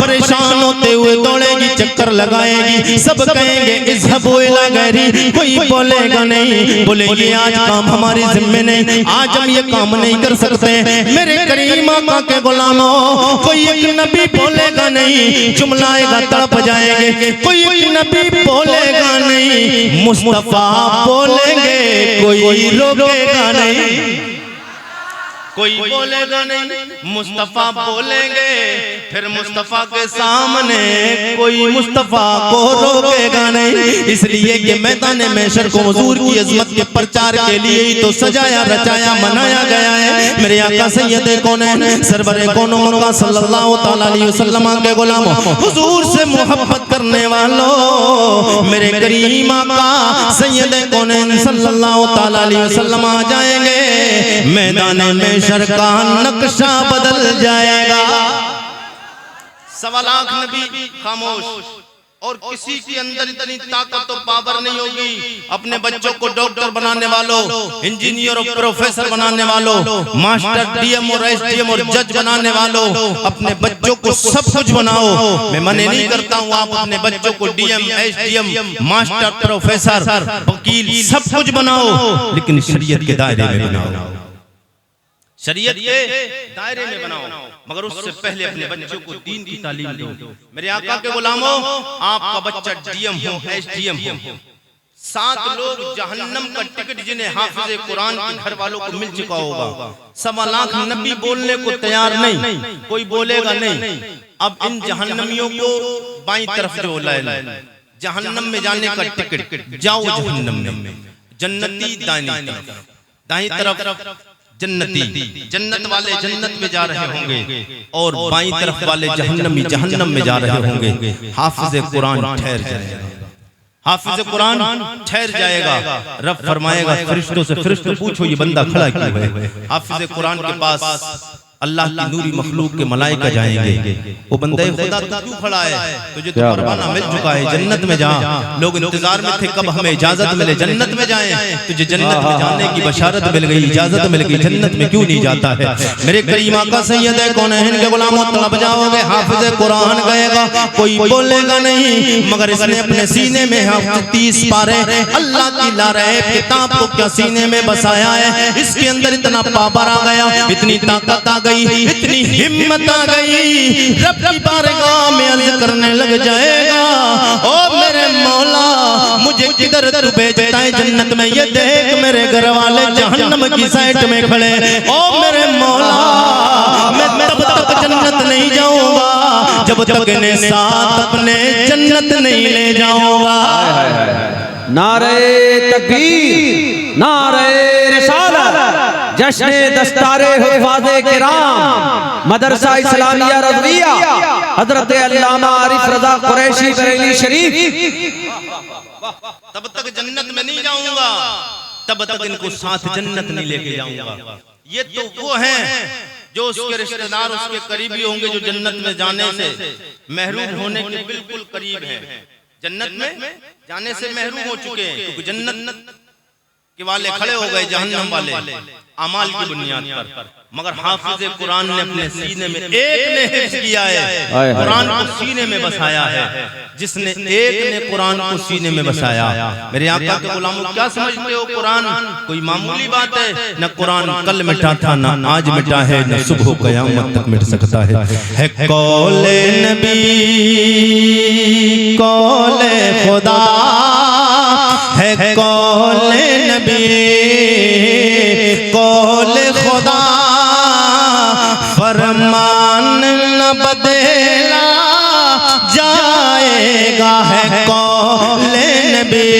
परेशान होते हुए दौड़ेगी, चक्कर लगाएगी। सब कहेंगे इज़हबू इला गैरी, कोई बोलेगा नहीं, बोलेगी आज काम हमारी जिम्मे नहीं, आज हम ये काम नहीं कर सकते। मेरे करीम आका के गुलामों, कोई एक नबी बोलेगा नहीं, जुमलाएगा तड़प जाएंगे, कोई एक नबी बोलेगा नहीं, मुस्तफा बोलेंगे, कोई रोकेगा नहीं, कोई बोलेगा नहीं, मुस्तफा बोलेंगे, फिर मुस्तफा के सामने कोई मुस्तफा को रोकेगा नहीं। इसलिए कि मैदान महशर को हुजूर की अजमत के प्रचार के लिए ही तो सजाया रचाया मनाया गया है। मेरे आका सैयद कौनैन सरवरे कौनो का सल्लल्लाहु तआला अलैहि वसल्लम के गुलामों, हुजूर से मोहब्बत करने वालों, मेरे करीम आका सैयद कौनैन सल्लल्लाहु तआला अलैहि वसल्लम आ जाएंगे, मैदान महशर का नक्शा बदल जाएगा। 1.25 लाख नबी खामोश, और किसी के अंदर इतनी ताकत और पावर नहीं होगी। अपने बच्चों को डॉक्टर बनाने वालों, इंजीनियर और प्रोफेसर बनाने वालों, मास्टर, डीएम और एसडीएम और जज बनाने वालों, अपने बच्चों को सब कुछ बनाओ। मैं मना नहीं करता हूँ, आप अपने बच्चों को डीएम, एसडीएम, मास्टर, प्रोफेसर, वकील सब कुछ बनाओ, लेकिन शरीयत के दायरे में बनाओ, शरीयत के दायरे में बनाओ। मगर उससे पहले अपने बच्चों को दीन की तालीम दो। मेरे आका के गुलामों, आपका बच्चा डीएम हो, एसडीएम हो, 7 लोग जहन्नम का टिकट जिन्हें हाफिज़े कुरान के घर वालों को मिल चुका होगा। 1.25 लाख नबी बोलने को तैयार नहीं, कोई बोलेगा नहीं। अब इन जहन्नमियों को बाईं तरफ जो लाए, जहन्नम में जाने का टिकट, जाओ जहन्नम में, जन्नती दाईं तरफ जन्नती, जन्नत वाले जन्नत में जा रहे होंगे और बाईं तरफ वाले जहन्नमी जहन्नम में जा रहे होंगे। हाफिज़े कुरान ठहर जाएगा, हाफिज़े कुरान ठहर जाएगा। रब फरमाएगा फरिश्तों से, फरिश्तों पूछो ये बंदा खड़ा क्यों है? हाफिज़े कुरान के पास अल्लाह की नूरी मखलूक के मलाइका जाएंगे, वो बंदे खुदा तू क्यों खड़ा है? तुझे तो परवाना मिल चुका है, जन्नत में जा। लोग इंतजार में थे कब हमें इजाजत मिले जन्नत में जाएं, तुझे जन्नत में जाने की बशारत मिल गई, इजाजत मिल गई, जन्नत में क्यों नहीं जाता है? मेरे करीम आका सैयद कौनैन के गुलामों, तलब जाओगे, हाफिज़े कुरान गएगा, कोई बोलेगा नहीं, मगर इसने अपने सीने में 30 पारे अल्लाह की लारह किताब को क्या सीने में बसाया है। इसके अंदर इतना पावर आ गया, इतनी ताकत आ गई, इतनी हिम्मत आ गई, रब की बारगाह में अर्ज करने लग जाएगा, ओ मेरे मौला मुझे किधर तू भेजता है जन्नत में? ये देख मेरे घर वाले जहन्नम की साइड में खड़े, ओ मेरे मौला मैं तब तक जन्नत नहीं जाऊंगा जब तक इन्हें साथ अपने जन्नत नहीं ले जाऊंगा। नारे तकबीर, नारे रिसालत, जश्न दस्तारे हुफ़ाज़े किराम, मदरसा इस्लामिया रज़विया, हज़रत अल्लामा आरिफ रज़ा कुरैशी बरेली शरीफ। तब तक जन्नत में नहीं जाऊंगा, तब तक इनको साथ जन्नत नहीं लेके जाऊंगा। ये तो वो हैं जो उसके रिश्तेदार, उसके करीबी होंगे, जो जन्नत में जाने से महरूम होने के बिल्कुल करीब हैं, जन्नत में जाने से महरूम हो चुके हैं, क्योंकि जन्नत के वाले खड़े हो गए जहन्नम वाले अमाल की बुनियाद पर। मगर हाफिज़े कुरान ने अपने सीने में एक ने हिफ्ज़ किया है, कुरान को सीने में बसाया है। जिसने एक ने कुरान को सीने में बसाया, मेरे आका के गुलामों क्या समझते हो? कुरान कोई मामूली बात है? न कुरान कल मिटा था, न आज मिटा है, न सुबह क़यामत तक मिट सकता है। कौले नबी कौले खुदा है, कौले नबी कौले खुदा, फरमान न बदला जाएगा। है कौले नबी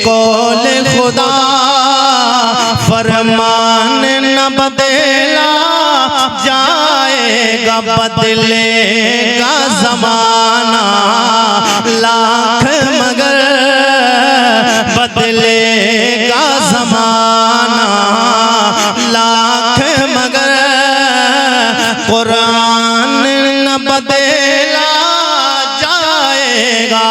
कौले खुदा, फरमान न बदला जाएगा। बदलेगा ज़माना लाख मगर बदलेगा ज़माना लाख मगर, कुरान न बदला जाएगा।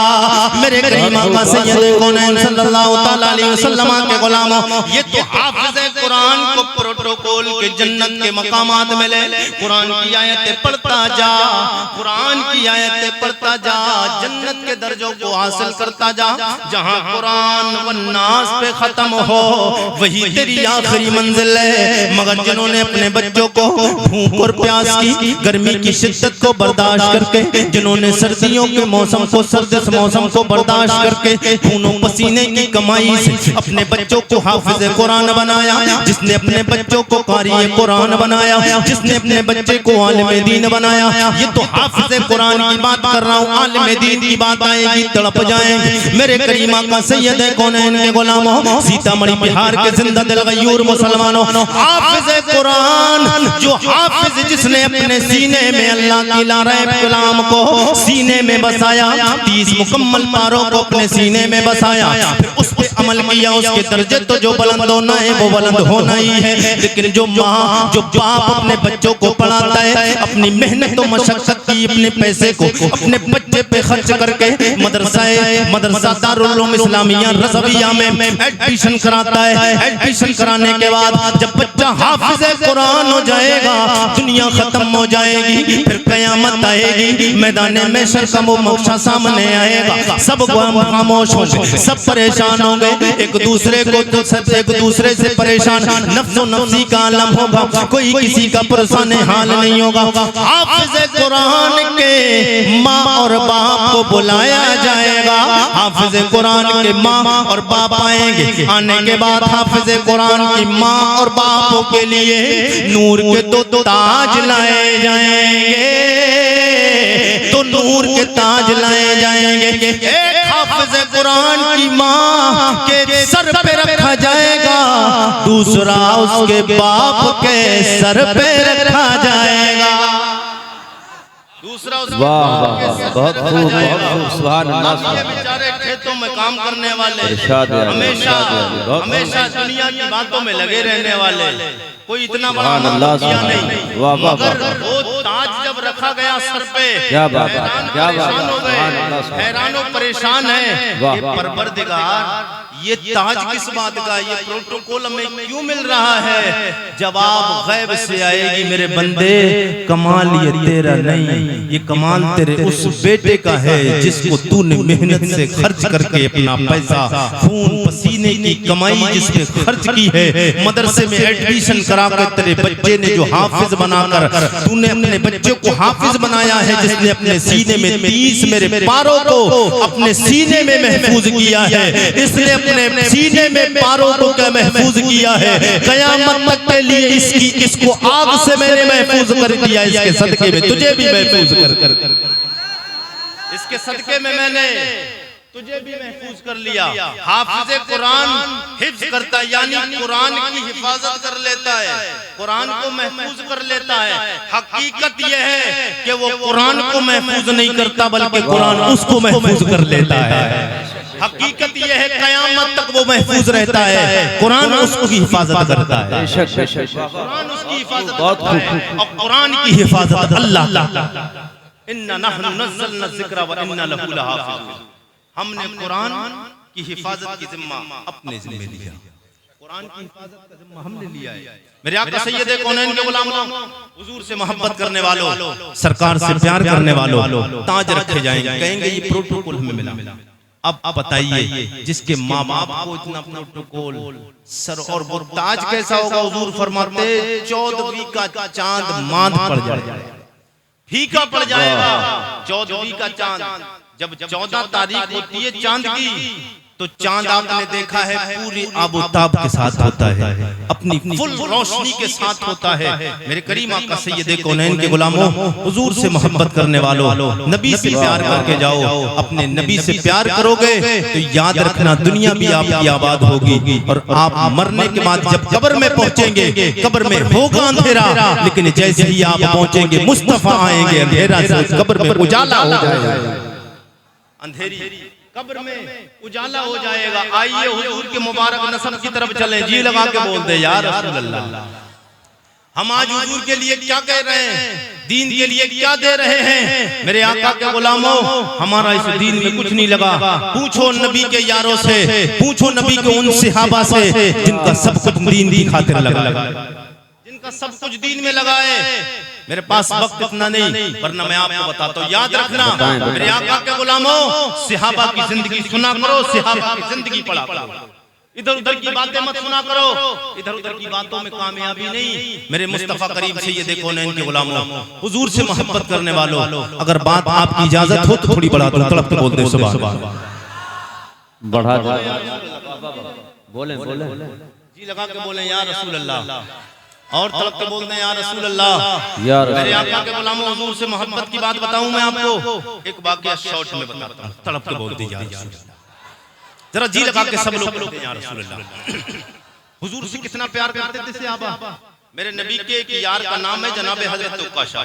मेरे करीम आका सैयद कौनैन सल्लल्लाहु तआला अलैहि वसल्लम के गुलामों, ये तो हाफिज़े कुरान को प्रोटोकॉल के जन्नत के मकामात मिले। कुरान की आयतें पढ़ता जा, कुरान की आयतें पढ़ता जा, जन्नत के दर्जों को हासिल करता जा। जहाँ कुरान वन्नास पे खत्म हो वही तेरी आखिरी मंजिल है। मगर जिन्होंने अपने बच्चों को भूख और प्यास की, गर्मी की शिद्दत को बर्दाश्त करके, जिन्होंने सर्दियों के मौसम को, सर्द मौसम को बर्दाश्त करके, खूनों पसीने की कमाई से अपने बच्चों को हाफिज़े कुरान बनाया, जिसने अपने बच्चों को कारी कुरान बनाया, जिसने अपने बच्चे को आलिम दीन बनाया। ये तो हाफिज कुरान की बात कर रहा हूँ, आलिम दीन की बात आएगी तड़प जाएंगे। मेरे करीम आका सैयद कौनैन के गुलामों, सीतामढ़ी बिहार के जिंदा दिल गयूर मुसलमानों, हाफिज कुरान जो हाफिज जिसने अपने सीने में अल्लाह की लारे कलाम को सीने में बसाया, 30 मुकम्मल पारों को अपने सीने में बसाया, फिर उस पे अमल किया, उसके दर्जे तो जो बुलंद होना है वो बुलंद होना ही है। लेकिन जो माँ जो बाप अपने बच्चों को पढ़ाता है, अपनी मेहनत और मशक्कत की अपने पैसे को अपने बच्चे पे खर्च करके मदरसा दारुल उलूम इस्लामिया रज़विया में एडमिशन कराता है। एडमिशन कराने के बाद जब बच्चा हाफिज कुरान हो जाएगा, दुनिया खत्म हो जाएगी, फिर कयामत आएगी, मैदान महशर का वो मौका सामने आएगा, सब खामोश होंगे, सब परेशान होंगे, एक दूसरे से परेशान, नफ्सो नफ्सी का आलम होगा, कोई किसी का परेशान हाल नहीं होगा। हाफिज कुरान के माँ और बाप को बुलाया जाएगा, हाफिज कुरान के माँ और बाप आएंगे। आने के बाद हाफिज कुरान की माँ और बापों के लिए नूर के दो ताज लाए जाएंगे, तो नूर के ताज लाए जाएंगे। एक हाफिज कुरान की माँ के सर पे रखा जाएगा, दूसरा उसके बाप के सर पे रखा जाएगा, दूसरा उसके बाप के सर पे रखा जाएगा। सुभान अल्लाह। ये बेचारे खेतों में काम करने वाले, हमेशा दुनिया की बातों में लगे रहने वाले, कोई इतना बड़ा किया नहीं, मगर वो ताज जब रखा गया सर पे, क्या बात है, क्या बात है, हैरान और परेशान है। ये परवरदिगार, ये ताज किस बात का, ये प्रोटोकॉल हमें क्यों मिल रहा है? जवाब गैब से आएगी मेरे बंदे, कमाल ये तेरा नहीं, ये कमाल तेरे उस बेटे का है जिसको तूने मेहनत से खर्च करके अपना पैसा खून पसीने की कमाई जिसने खर्च की है, मदरसे में एडमिशन करा कर तेरे बच्चे ने जो हाफिज बनाकर तूने अपने बच्चे को हाफिज बनाया है, जिसने अपने सीने में 30 मेरे पारों को अपने सीने में महफूज किया है, इसने अपने सीने में पारों को क्या महफूज किया है, कयामत तक के लिए इसको आग से मैंने महफूज कर दिया, इसके सदके में तुझे भी महफूज कर इसके सदके में मैंने तुझे भी महफूज कर लिया। हाफिज कुरान हिफ्ज करता है, यानी कुरान की हिफाजत कर लेता है, कुरान को महफूज कर लेता है। हकीकत यह है कि वो कुरान को महफूज नहीं करता, बल्कि कुरान उसको महफूज कर लेता है। हकीकत यह है कयामत तक वो महफूज रहता है, कुरान उसकी हिफाजत करता है, कुरान उसकी हिफाजत करता है, और कुरान की हिफाजत अल्लाह, इन्ना नहनु नज़्ज़लना ज़िक्रा व इन्ना लहू लहाफ़िज़ून। हमने कुरान की हिफाजत की जिम्मा अपने जिम्मे लिया, कुरान की हिफाजत का जिम्मा हमने लिया है। मेरे आका सैयद कौनैन के गुलामों, हुजूर से मोहब्बत करने वालों, सरकार से प्यार करने वालों, ताज रखे जाएंगे, कहेंगे ये प्रोटोकॉल हमें मिला। अब बताइए, जिसके माँ बाप को इतना प्रोटोकॉल सर, और वो ताज कैसा होगा? हुजूर फरमाते 14वीं का चांद मांद पड़ जाएगा, फीका पड़ जाएगा। 14वीं का चांद, जब 14 तारीख होती है चांद की, तो चांद आपने देखा है पूरी आबोताब के साथ होता है, अपनी फुल रोशनी के साथ होता है। मेरे करीम आका सैयद कौनैन के गुलामों, हुजूर से मोहब्बत करने वालों, नबी से प्यार करके जाओ। अपने नबी से प्यार करोगे तो याद रखना दुनिया भी आपकी आबाद होगी, और आप मरने के बाद जब कब्र में पहुंचेंगे, कब्र में होगा अंधेरा, लेकिन जैसे ही आप पहुंचेंगे मुस्तफा आएंगे, अंधेरा से कब्र में उजाला हो जाएगा, अंधेरी कब्र में उजाला हो जाएगा। आइए हुजूर के मुबारक नसब की तरफ चलें, जी लगा के बोल दे या रसूल अल्लाह। हम आज हुजूर के लिए क्या कह रहे हैं, दीन के लिए क्या दे रहे हैं? मेरे आका के गुलामों, हमारा इस दीन में कुछ नहीं लगा। पूछो नबी के यारों से, पूछो नबी के उन सहाबा से जिनका सब कुछ दीन की खातिर लगा, जिनका सब कुछ दीन में लगा है। मेरे पास वक्त इतना नहीं, वरना मैं आपको बताता हूँ। याद रखना मेरे आका के गुलामों, सहाबा की जिंदगी सुना करो, सहाबा की जिंदगी पढ़ा करो, इधर उधर की बातें मत सुना करो, इधर उधर की बातों में कामयाबी नहीं। मेरे मुस्तफा करीम सैयद कौनैन के गुलामों, हुजूर से मोहब्बत करने वालों, अगर बात आपकी इजाजत हो तो थोड़ी बढ़ा दो, तड़प के बोल दे सुभान अल्लाह, बढ़ा दो, बोले बोले जी लगा के बोले या रसूल अल्लाह और तड़प के बोलते हैं या रसूल अल्लाह। मेरे आका के गुलामों हुजूर से मोहब्बत की बात बताऊं मैं आपको, एक वाकया शॉर्ट में बताता हूं। तड़प के बोलते या रसूल अल्लाह, जरा जी लगा के सब लोग बोलते हैं या रसूल अल्लाह। हुजूर से कितना प्यार करते थे सहाबा। मेरे नबी के एक यार का नाम है जनाब हजरत उकाशा।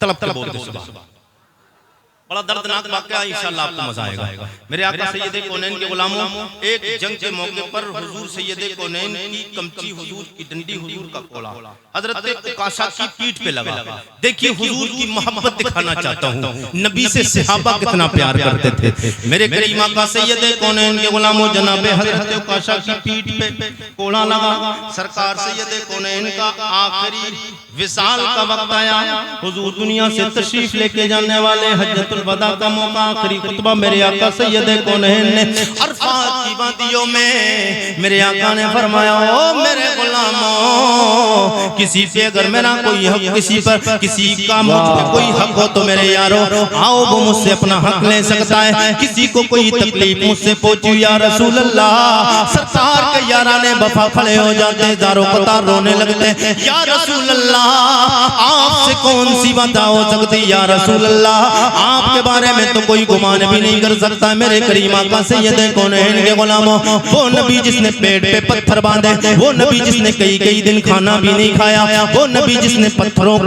तड़प के बोलते सुबह, बड़ा दर्दनाक वाकया, इंशाअल्लाह आपको मजा आएगा। मेरे आका सैयदे कौनैन के गुलामों, एक जंग के मौके पर हुजूर सैयदे कौनैन की कमची हुजूर की डंडी हुजूर का कोड़ा हजरत उकाशा की पीठ पे लगा। देखिए हुजूर की मोहब्बत दिखाना चाहता हूँ, नबी से सहाबा कितना प्यार करते थे। मेरे करीम आका सैयदे कौनैन के गुलामों जनाब हजरत उकाशा की पीठ पे कोड़ा लगा। सरकार सैयदे कौनैन का आखिरी विसाल का वक्त आया। हुजूर दुनिया से तशरीफ लेके जाने वाले, हज्जतुल वदा का मौका, आखिरी खुतबा मेरे आका सैयदे कौनैन ने अरफात की वादियों में मेरे आका ने फरमाया, ओ मेरे गुलामों, किसी पे अगर मेरा कोई हक, किसी पर किसी का मुझ पे कोई हक हो तो मेरे यारो आओ वो मुझसे अपना हक ले सकता है। किसी को कोई तकलीफ मुझसे पहुंची या रसूल अल्लाह। सरकार के याराने वफा खड़े हो जाते, दारो कतार रोने लगते, या रसूल अल्लाह आपसे कौन सी बात हो सकती या रसूल अल्लाह, आपके बारे में तो कोई गुमान भी नहीं कर सकता। मेरे करीम आका सैयदे कौनैन के गुलामों, वो नबी जिसने पेट पे पत्थर बांधे, वो नबी जिसने कई कई दिन खाना भी नहीं खाया, वो नबी जिसने पत्थरों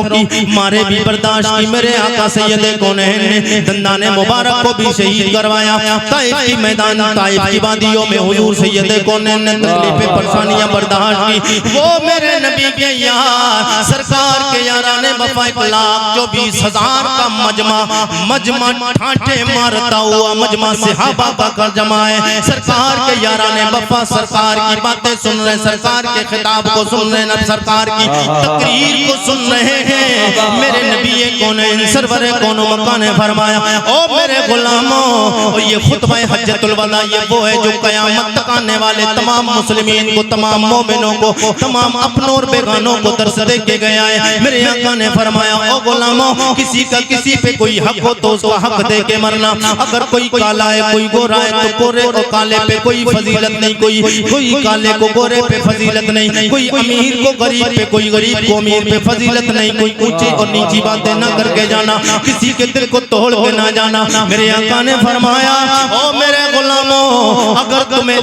की मारे भी बर्दाश्त की। मेरे आका सैयदे कौनैन ने दंदाने मुबारक को भी शहीद करवाया। ताइफ की मैदान, ताइफ की वादियों में हुजूर सैयदे कौनैन ने तकलीफें परेशानियां बर्दाश्त की। वो मेरे नबी के यार सरकार के याराने वफा 1,24,000 का मजमा ठाठे मारता हुआ मजमा सहाबा का कर जमा है। सरकार के याराने वफा सरकार की बातें सुन रहे, सरकार के खिताब को सुन रहे, सरकार की तकरीर को सुन रहे हैं। मेरे नबी कौनैन सरवर कौनो मकान ने फरमाया, ओ मेरे गुलामों, ये खुतबा हज्जतुल वदा ये वो है जो कयामत तक आने वाले तमाम मुस्लिमीन को, तमाम मोमिनों को, तमाम अपनों और बेगानों को दर्स दे के गया है। मेरे आका ने फरमाया, ओ गुलामों, किसी का किसी पे कोई हक हो तो उसका हक दे के मरना। अगर कोई काला है कोई गोरा है तो गोरे और काले पे कोई फजीलत नहीं, कोई काले को गोरे पे फजीलत नहीं, कोई अमीर को गरीब पे, कोई गरीब को अमीर पे फजीलत नहीं। कोई ऊंची और नीची बातें ना करके जाना, किसी के दिल को तोड़ के ना जाना। मेरे आका ने फरमाया, ओ मेरे गुलामों, अगर तुम्हें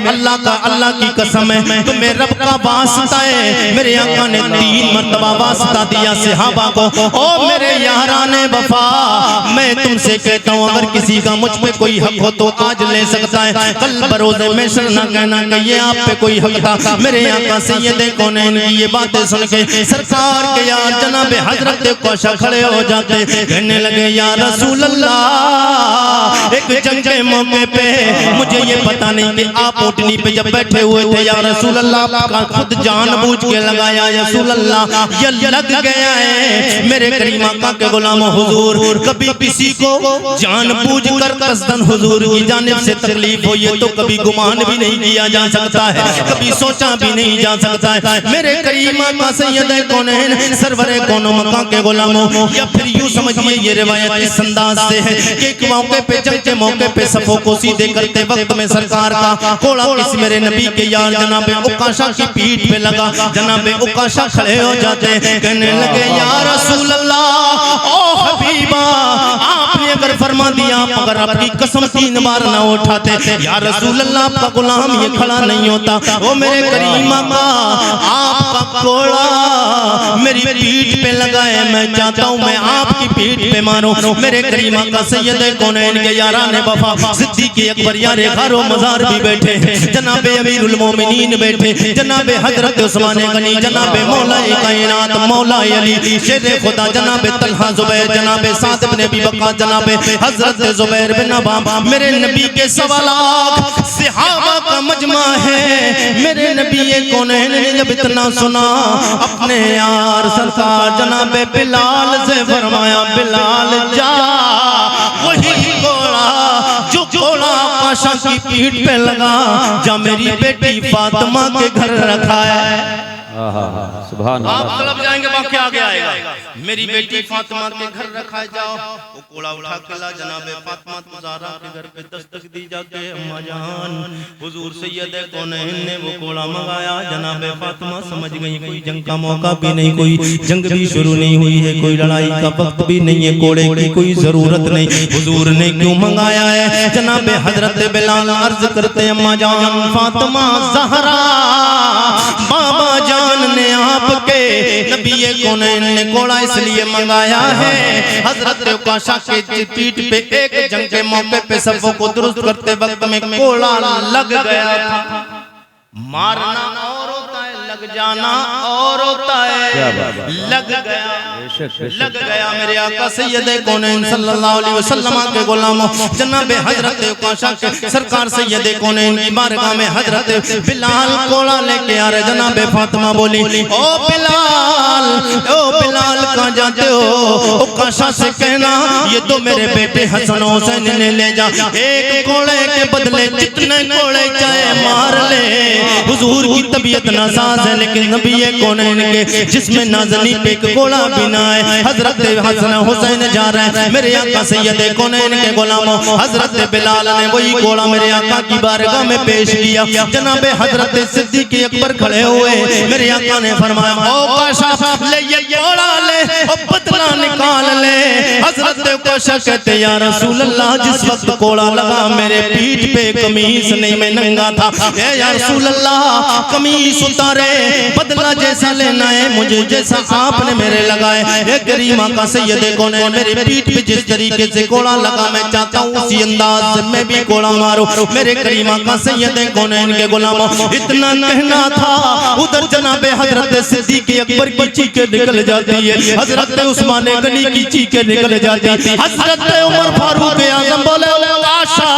अल्लाह की कसम है, तुम्हें रब का वास्ता है। मेरे आका ने 3 मरतबा वास्ता दिया सहाबा को, ओ मेरे याराने वफा, मैं तुमसे कहता हूँ अगर किसी का मुझ पे कोई हक हो तो आज ले सकता है, कल बरोज़े महशर ना कहना कि ये आप पे कोई हक था। मेरे आका सैयदे कौनैन की ये बातें सुन के सरकार के यार जनाब हजरत उकाशा खड़े हो जाते, कहने लगे, या रसूल अल्लाह, एक जंग के मौके पे मुझे ये पता नहीं कि आप ऊँटनी पे जब बैठे हुए थे या रसूल अल्लाह, आपका खुद जानबूझ के लगाया या रसूल अल्लाह, ये लग गया है। मेरे करीम आका के गुलामों, हुजूर कभी किसी को जानबूझ कर कसदन हुजूर की जानिब से तकलीफ हो, ये तो कभी गुमान भी नहीं किया जा सकता है, कभी सोचा भी नहीं जा सकता है। मेरे करीम आका सैयदे कौनैन सरवरे कौनो मका के गुलामों, या फिर यूं समझिए ये रिवायत इस अंदाज से है कि एक मौके पे, जंग के मौके पे सफों को सीधे करते वक्त में सरकार का कोड़ा इस मेरे नबी के यार जनाब उकाशा की पीठ पे लगा। जनाब उकाशा खड़े हो जाते, कहने लगे, या रसूल अल्लाह, ओ हबीबा, आपने अगर फरमा दिया, अगर आपकी कसम 3 बार ना उठाते या रसूल अल्लाह, आपका गुलाम ये खड़ा नहीं होता। ओ मेरे करीम आका, आपका कोड़ा मेरी पीठ पे लगाए, मैं चाहता हूँ मैं आपकी पीठ पे मारूं। मेरे करीम आका सैयदे कौनैन के याराने वफा सिद्दीक़ अकबर यारे खारो मजार भी बैठे, जनाबे अमीरुल मोमिनीन बैठे, जनाबे हजरत उस्मान गनी, जनाबे मौलाए कायनात मौलाए अली शेरे खुदा, जनाबे तलहा जुबैर, जनाबे साद इब्न अबी वक्कास, जनाबे हजरत जुबैर बिन अव्वाम। मेरे नबी के 1.25 लाख सहाबा का मजमा है। मेरे नबी कौनैन ने जब इतना सुना, अपने यार सरकार जनाबे बिलाल से फरमाया, बिलाल जा, वही घोड़ा जो घोड़ा आकाशा की पीठ पे लगा, जा मेरी बेटी फातिमा के घर रखा है। सुभान आप अल्लाह। तलब जाएंगे वाक़या आगे आएगा। मेरी बेटी फातिमा के घर रखा जाओ, वो कोड़ा उठा के ला जनाबे फातिमा ज़हरा के घर पे दस्तक दी जाके अम्मा जान हुजूर सैयद कौनैन ने वो कोड़ा मंगाया। जनाबे फातिमा समझ गई कोई जंग का मौका भी नहीं, कोई जंग भी शुरू नहीं हुई है, कोई लड़ाई का वक्त भी नहीं है, कोड़े की कोई जरूरत नहीं। हुजूर ने क्यों मंगाया है? जनाबे हजरत बिलाल अर्ज करते अम्मा जान फातिमा ज़हरा बाबा जान ने आपके नबी कौनैन ने कोड़ा इसलिए मंगाया है, हजरत उकाशा के पीठ पे एक जंग के मौके पे सबों को दुरुस्त करते वक्त में कोड़ा लग गया था। मारना और होता है, लग जाना और होता है। लग गया मेरे आका सैयद कौनैन सल्लल्लाहु अलैहि वसल्लम के गुलामों जनाबे हजरत उकाशा के सरकार सैयद कौनैन की बारगाह में हजरत बिलाल कोड़ा लेके आ रहे। जनाबे फातिमा बोली ओ बिलाल कहाँ जाते हो? उकाशा से कहना ये तो मेरे बेटे हसन हुसैन ने ले जा, एक कोड़े के बदले जितने कोड़े चाहे मार ले। हुजूर की तबीयत नासाज है, लेकिन नबी कौनैन के जिसमें नाज़नी पे एक कोड़ा भी ना है। हजरत हसन हुसैन जा रहे हैं, मेरे आका सैयद कौनैन के गुलामों हजरत बिलाल ने वही कोड़ा मेरे आका की बारगाह में पेश किया। जनाबे हजरत सिद्दीक़ अकबर खड़े हुए, मेरे आका ने फरमाया ओ काशा ले ये कोड़ा ले और बदला निकाल ले। हजरत काशा कहते या रसूल अल्लाह जिस वक्त कोड़ा लगा मेरे पीठ पे कमीज नहीं, मैं नंगा था, या रसूल अल्लाह कमीज उतारे, बदला जैसा लेना है मुझे जैसा आपने मेरे लगाए। ये करीमा का सैयद कौनैन मेरे पीठ पे जिस तरीके से कोड़ा लगा मैं चाहता हूँ उसी अंदाज से मैं भी कोड़ा मारूं। मेरे करीमा का सैयद कौनैन के गुलामों इतना कहना था, उधर जनाबे हजरत सिद्दीक़ अकबर की चीखें निकल जाती है, हजरत उस्मान गनी की चीखें निकल जाती है, हजरत उमर फारूक आज़म बोले काशा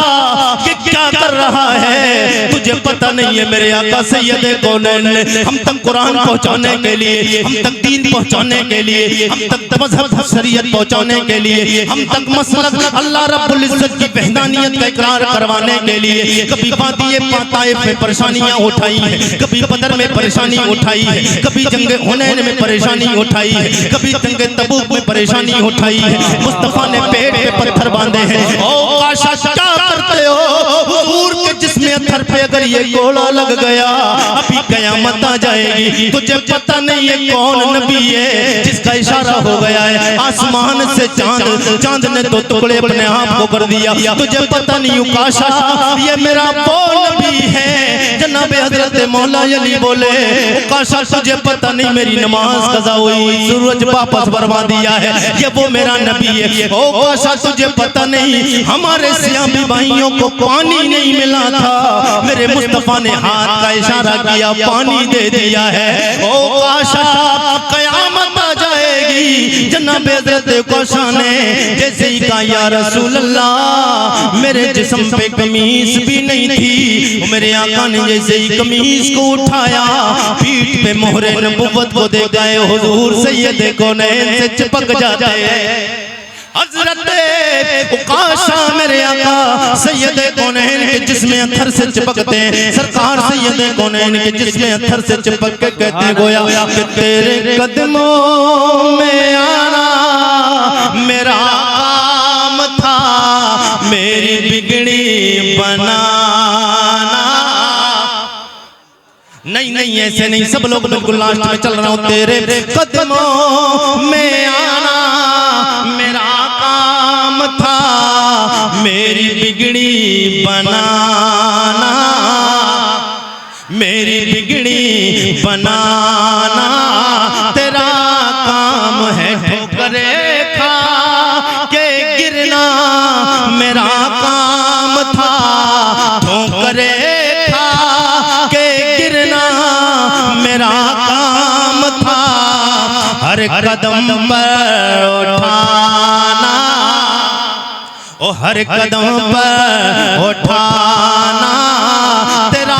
ये क्या कर रहा है? तुझे पता नहीं है मेरे आका सैयद कौनैन ने हम तक कुरान पहुंचाने के लिए, हम तक दीन पहुंचाने के लिए, हम तक मजहब शरीयत पहुंचाने के लिए, हम तक मसलक अल्लाह रब्बुल इज्जत की वहदानियत का इकरार करवाने के लिए कभी वादिये ताइफ में परेशानियां उठाई है, कभी बदर में परेशानी उठाई है, कभी जंगे हुनैन में परेशानी उठाई है, कभी जंगे तबूक में परेशानी उठाई है। मुस्तफा ने पेट पे पत्थर बांधे हैं। ओ काशा क्या करते हो? हुजूर के जिस्म अत्थर पे अगर ये कोड़ा लग गया अभी कयामत आ जाएगी। तुझे पता नहीं है कौन नबी है जिसका इशारा हो गया है आसमान से चांद ने तो टुकड़े अपने आप को कर दिया। तुझे पता नहीं उकाशा ये मेरा वो नबी है। जनाबे हजरत मौला अली बोले उकाशा तुझे पता नहीं मेरी नमाज कज़ा हुई, सूरज वापस बरवा दिया है, ये वो मेरा नबी है। ओ उकाशा तुझे पता नहीं हमारे सियामी भाइयों को पानी नहीं मिला था, मेरे मुस्तफा ने हाथ का इशारा किया पानी दे दिया है। ओ उकाशा कयामत आ जाएगी। जनाबे हजरत उकाशा ने जैसे ही कहा या रसूल अल्लाह मेरे जिस्म पे कमीज भी नहीं थी, मेरे आका ने जैसे ही कमीज को उठाया पीठ पे मोहरे नबुव्वत को दे गए। हुजूर सैयद कौनैन से चिपक जाते हैं। हजरत उकाशा मेरे आका सैयद कौनैन के जिस्म अत्थर से चिपकते हैं। सरकार सैयद कौनैन के जिस्म अत्थर से चिपक के कहते गोया कि तेरे कदमों में आना मेरा काम था, मेरी बिगड़ी बनाना। नहीं नहीं ऐसे नहीं, सब लोग बिल्कुल लास्ट में चल रहा हूँ। तेरे कदमों में आना मेरा काम था, मेरी बिगड़ी बनाना, मेरी बिगड़ी बनाना तेरा काम है। ठोकरे खा के गिरना मेरा काम था, ठोकरे खा के गिरना मेरा काम था, हर कदम पर उठाना, ओ हर कदम पर उठाना तेरा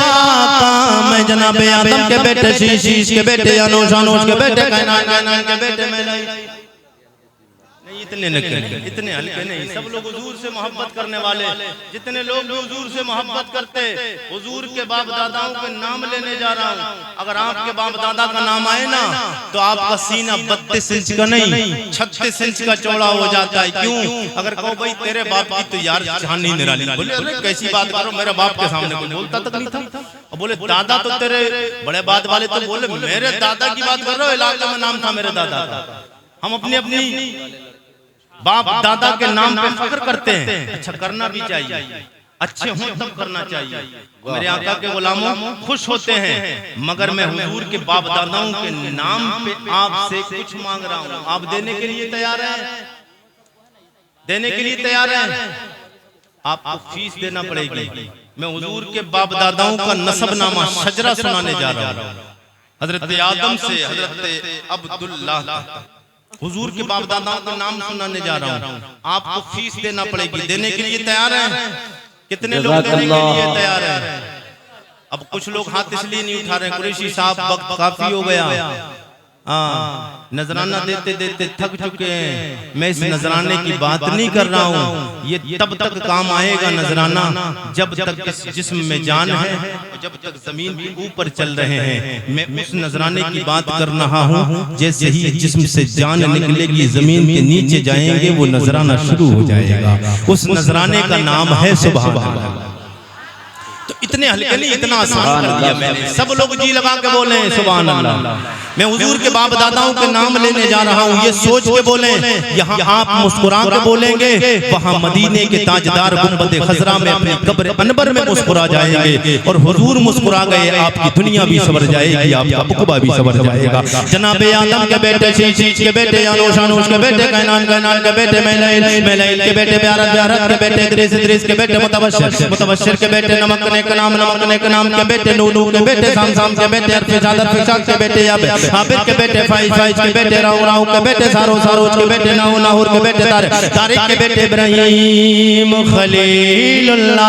काम है। जनाबे आदम के बेटे शीश के बेटे अनूश के बेटे कैनान के बेटे में नहीं इतने न करें, इतने हल्के नहीं। सब लोग हुजूर से मोहब्बत करने वाले, जितने लोग भी हुजूर से मोहब्बत करते, हुजूर के बाप दादाओं के नाम लेने जा रहा हूँ। अगर आपके बाप दादा का नाम आए ना तो आपका सीना 32 इंच का नहीं 36 इंच का चौड़ा हो जाता है। क्यों? अगर कहो भाई तेरे बाप की तो यार जान नहीं निराली, बोले अरे कैसी बात करो, मेरे बाप के सामने कोई बोलता तक नहीं था। और बोले दादा तो तेरे बड़े बात वाले, तो बोले मेरे दादा की बात कर रहे हो, इलाके में नाम था मेरे दादा का। हम अपनी अपनी बाप दादा के नाम पे फख्र करते हैं। अच्छा करना भी चाहिए, अच्छे हों तब करना चाहिए। मेरे आका के गुलामों खुश होते हैं, मगर मैं हुजूर के बाप दादाओं के नाम पे आपसे कुछ मांग रहा हूँ, आप देने के लिए तैयार हैं? देने के लिए तैयार हैं? आपको फीस देना पड़ेगी। मैं हुजूर के बाप दादाओं का नसबनामा शजरा सुनाने जा रहा हूँ, हजरत आदम से हजरत अब्दुल्लाह तक हुजूर के बाप दादाओं का नाम सुनाने जा रहा हूँ। आपको फीस देना पड़ेगी, देने के लिए तैयार हैं? कितने लोग देने के लिए तैयार हैं? अब कुछ लोग हाथ इसलिए नहीं उठा रहे, कुरैशी साहब वक्त काफी हो गया, नजराना देते देते थक चुके हैं। मैं इस नजराने की बात नहीं कर रहा हूँ, ये तब तक काम आएगा नजराना जब तक इस जिस्म में जान है, जब तक जमीन के ऊपर चल रहे हैं। मैं उस नजराने की बात कर रहा हूँ, जैसे ही जिस्म से जान निकलेगी जमीन के नीचे जाएंगे वो नजराना शुरू हो जाएगा। उस नजराने का नाम है सुभान अल्लाह। तो इतने हल्के नहीं, इतना आसान कर दिया मैंने। सब लोग जी लगा के बोले सुभान अल्लाह। मैं हुजूर के बाप दादाओं के नाम लेने जा रहा हूँ, ये सोच के बोले। यहाँ आप मुस्कुरा के बोलेंगे, वहाँ मदीने के ताजदार गुंबद खजरा में अपने कब्र अनबर में मुस्कुरा जाएंगे। और हुजूर मुस्कुरा गए, आपकी दुनिया भी सवर जाएगी, आपका उक़बा भी सवर जाएगा। जनाबे आदम के बेटे, शीश के बेटे, यानूश के बेटे, कैनान के बेटे, मैलैल के बेटे, ब्यारत के बेटे, इद्रीस के बेटे, मुतबश्शिर के बेटे, नमक के नाम के बेटे, नूनू के बेटे, साम के बेटे, अरफिशाद के बेटे, आबिद के बेटे, फाइज के बेटे, राउ के बेटे, सारोज के बेटे, नाहूर के बेटे, तारिक के बेटे, इब्राहिम खलीलुल्लाह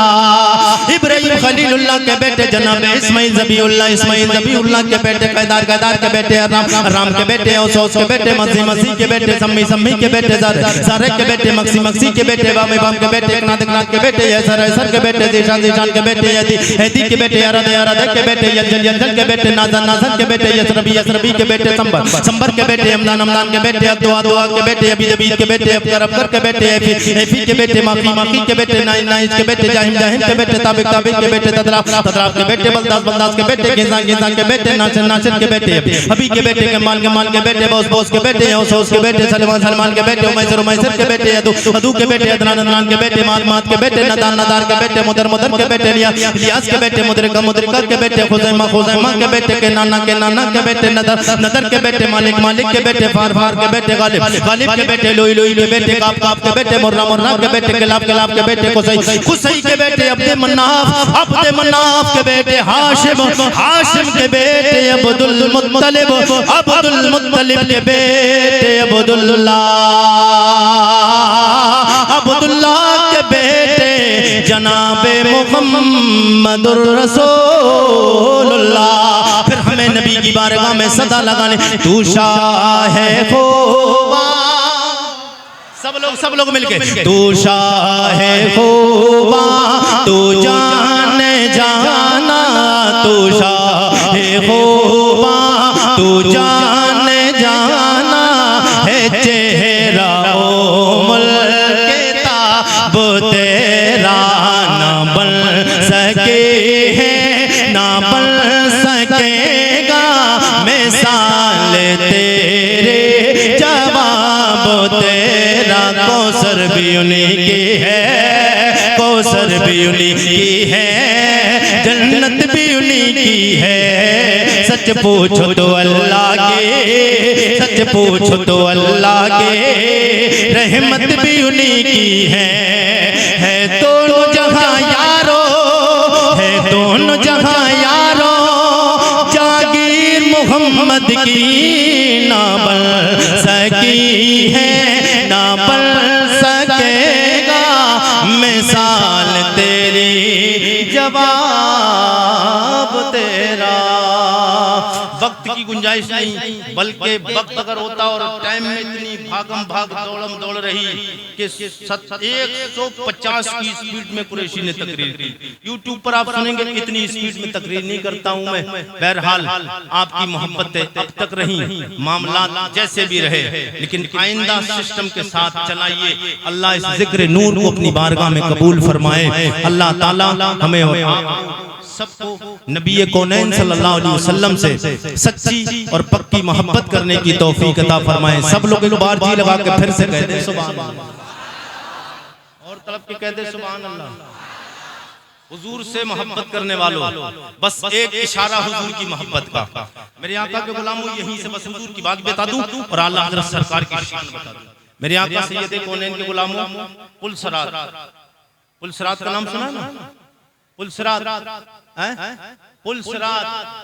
के बेटे, जनाब इस्माइल ज़बीउल्लाह के बेटे, कैदार के बेटे, राम के बेटे, औसौस के बेटे, मसीह के बेटे, सम्मी के बेटे, ज़ारक के बेटे, मक्सी के बेटे, बाम के बेटे, एकनाथ के बेटे, यसर के बेटे, ज़ीशान के बेटे, हेदी के बेटे, अरद के बेटे, यजल के बेटे, नाज़न के बेटे, यसरबी के बेटे, संबर के बेटे, अमदान के बेटे, दुआ के बेटे, अबीद के बेटे, अबकर के बेटे, एफी के बेटे, माफी के बेटे, नाइज के बेटे, जाहिम के बेटे, ताबिक के बेटे, तदराफ के बेटे, बलदास के बेटे, गेजा के बेटे, नासिर के बेटे, हबी के बेटे, कमाल के बेटे, बॉस के बेटे, औसौस के बेटे, सलमान के बेटे, उमैसर के बेटे, अदू के बेटे, अदनान के बेटे, मात के बेटे, नदार के बेटे, मुदर के बेटे, इलियास के बेटे, मुदरिका के बेटे, खुज़ैमा के बेटे, के नाना के बेटे, नदर के बेटे, मालिक के बेटे, फार के बेटे, गालिब के बेटे, लोई के बेटे, काप के बेटे, मुर्रा के बेटे, किलाब के बेटे, कुसई के बेटे, अब्दे मन्नाफ के बेटे, हाशिम के बेटे, अब्दुल मुत्तलिब के बेटे, अब्दुल्लाह के बेटे, जनाबे मुहम्मदुर रसूलुल्लाह। फिर हमें नबी की बारगाह में सदा लगाने, तू शाह है खुदा, सब लोग मिलके, तू शाह है खुदा, तू जाने जाना, तू शाह है खुदा, तू जाने जाना है, चेहरा ओ मुल्क ताब तेरा ना बन सके है, ना बन सकेगा मिसाल तेरे, जवाब तेरा, कौसर भी उन्हीं की है, कौसर भी उन्हीं की है, जन्नत भी उन्हीं की है। सच पूछो तो अल्लाह के, सच पूछो तो अल्लाह के, रहमत भी उन्हीं की है दोनों जहां यारो, है दोनों जहां यारो, जागीर मोहम्मद की ना बन सकी है, ना बन सकेगा मिसाल तेरी, जवाब तेरा। वक्त की गुंजाइश नहीं, बल्कि वक्त अगर होता और टाइम में इतनी भागम भाग दौड़म दौड़ रही कि 150 की स्पीड में कुरैशी ने तकरीर की। यूट्यूब पर आप सुनेंगे इतनी स्पीड में तकरीर नहीं करता हूं मैं। बहरहाल आपकी मोहब्बतें अब तक रही, मामला जैसे भी रहे, लेकिन आइंदा सिस्टम के साथ चलाइए। अल्लाह इस जिक्र नूर को अपनी बारगाह में कबूल फरमाए। अल्लाह ताला हमें सबको नबी कौनैन सल्लल्लाहु अलैहि वसल्लम से सच्ची और पक्की मोहब्बत करने की तौफीक अता फरमाए। सब लोग एक बार जी लगा के फिर से कह दे सुभान अल्लाह, और तलब के कह दे सुभान अल्लाह। हुजूर से मोहब्बत करने वालों, बस एक इशारा हुजूर की मोहब्बत का। मेरे आका के गुलामों, यहीं से बस हुजूर की बात बता दूं और आला हज़रत सरकार की शान बता दूं। मेरे आका सैयद कौनैन के गुलामों, पुलसरात का नाम सुना ना? पुलसरात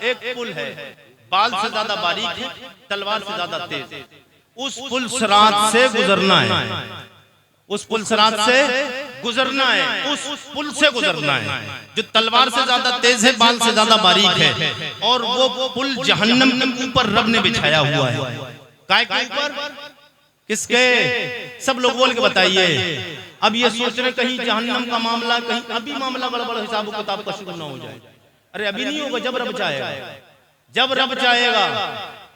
एक पुल है, बाल से ज्यादा बारीक है, तलवार से ज्यादा तेज। उस पुलसरात से गुजरना है, उस पुलसरात से गुजरना है, उस पुल से गुजरना है जो तलवार से ज्यादा तेज है, बाल से ज्यादा बारीक है। और वो पुल जहन्नम के ऊपर रब ने बिछाया हुआ है। काय के ऊपर? किसके? सब लोग बोल के बताइए। अब ये सोच रहे कहीं जहन्नम का मामला, कहीं अभी मामला गड़बड़ हिसाब किताब का शुरू ना हो जाए। अरे अभी नहीं होगा, जब रब चाहेगा, जब रब चाहेगा।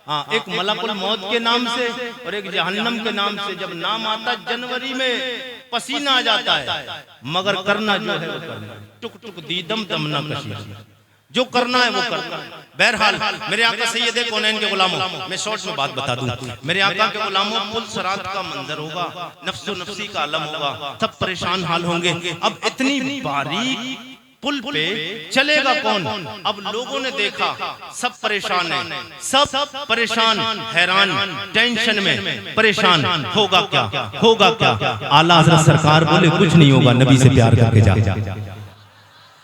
हाँ, एक मलकुल मौत के नाम से और एक जहन्नम के नाम से जब नाम आता, जनवरी में पसीना आ जाता है, मगर करना जो है वो करना। टुक टुक दीदम दमना कशी, जो करना है वो करना। बहरहाल मेरे आका सैयद कौनैन के गुलामों, मैं शॉर्ट में बात बता दूं। मेरे आका के गुलामों, पुलसरात का मंजर होगा, नफ्सो नफ्सी का आलम होगा, सब परेशान हाल होंगे। अब इतनी बारीक पुल पे चलेगा कौन? अब लोगों ने देखा सब परेशान है, सब परेशान, हैरान, टेंशन में परेशान। होगा क्या, होगा क्या? आला हज़रत सरकार बोले कुछ नहीं होगा, नबी से प्यार करके जा।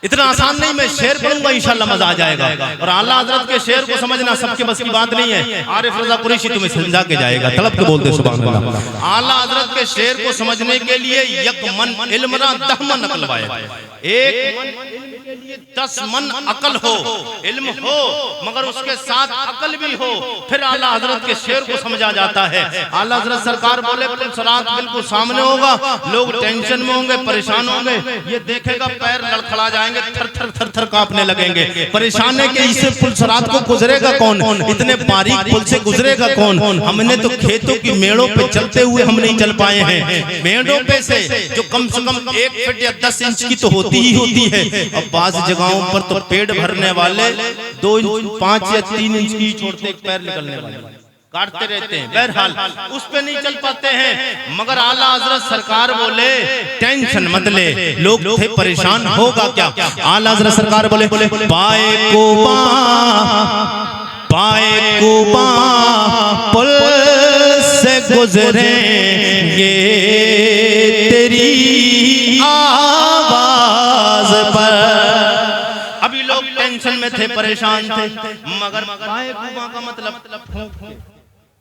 इतना आसान नहीं, मैं शेर पढ़ूंगा इंशाल्लाह मजा आ जाएगा। और आला हज़रत के शेर को समझना सबके बस की बात नहीं है। आरिफ रज़ा कुरैशी तुम्हें समझा के जाएगा, तलब के बोलते सुभान अल्लाह। आला हज़रत के शेर को समझने के लिए यक मन इल्म रा 10 मन अकल वाए, एक मन इल्म के लिए 10 मन अकल हो, इल्म हो मगर उसके साथ अकल भी हो, फिर आला हज़रत के शेर को समझा जाता है। आला हज़रत सरकार बोले पुलसरात बिल्कुल सामने होगा, लोग टेंशन में होंगे, परेशान होंगे। ये देखेगा पैर लड़खड़ा जाएंगे, थर थर थर थर कांपने लगेंगे। परेशान है कि इसे पुलसरात को गुजरेगा कौन, इतने बारीक पुल से गुजरेगा कौन। हमने तो खेतों की मेड़ों पे चलते हुए हम नहीं चल पाए हैं, मेड़ों पे से जो कम से कम 1 फीट या 10 इंच की तो होती ही होती है। अब बाज़ जगहों पर तो पेट भरने वाले 2 इंच 5 या 3 इंच की छोड़ते पैर निकलने वाले काटते रहते हैं। बहरहाल उस पे नहीं चल पाते हैं, मगर आला हज़रत सरकार बोले टेंशन मत ले, लोग थे परेशान, होगा क्या? आला हज़रत सरकार बोले पाए कुबा पुल से गुजरेंगे तेरी आवाज पर। अभी लोग टेंशन में थे, परेशान थे, मगर पाए कुबा का मतलब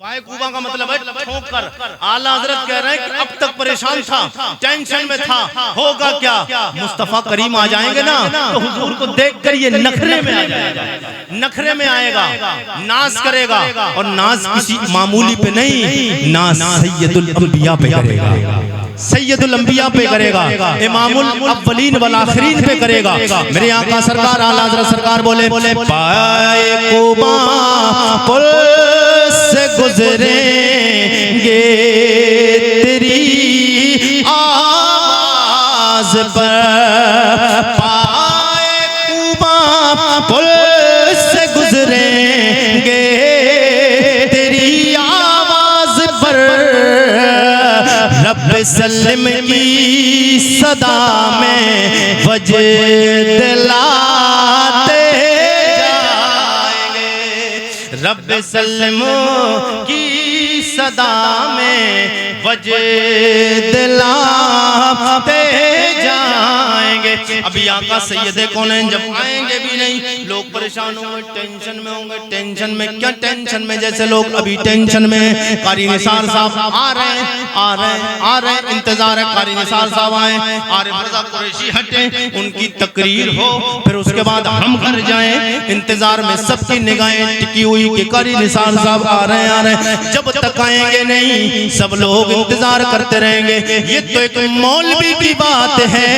पाए कुबा का मतलब है ठोक कर। आला हज़रत कह रहे हैं कि अब तक परेशान था, टेंशन में था, होगा क्या? मुस्तफा करीम आ जाएंगे ना तो हुजूर को देखकर ये नखरे में आ जाएगा, नखरे में आएगा, नाज करेगा। और नाज किसी मामूली पे नहीं, नाज सैयदुल अंबिया पे करेगा, सैयदुल अंबिया पे करेगा, इमामुल अव्वलीन वल आखिरीन पे करेगा। मेरे आका सरकार आला हज़रत सरकार बोले पाए कुबा पुल से गुजरेंगे तेरी आवाज पर। पाए कुबा पुल से गुजरेंगे तेरी आवाज पर। रब सल्लम की सदा में वजद लाते जाएंगे, रब सल्लम की सदा में वजद लाते जाएंगे। अभी आका सैयद कौनैन जब आएंगे भी नहीं, लोग परेशान होंगे, टेंशन में होंगे। टेंशन में क्या? टेंशन में जैसे लोग अभी टेंशन में, कारी निसार साहब आ रहे हैं, इंतजार है कारी निसार साहब आए, आरिफ रजा कुरैशी हटे, उनकी तकरीर हो, फिर उसके बाद हम घर जाएं। इंतजार में सबकी निगाहें टिकी हुई कि कारी निसार साहब आ रहे हैं। जब तक आएंगे नहीं, सब लोग इंतजार करते रहेंगे। ये तो एक मौलवी की बात है,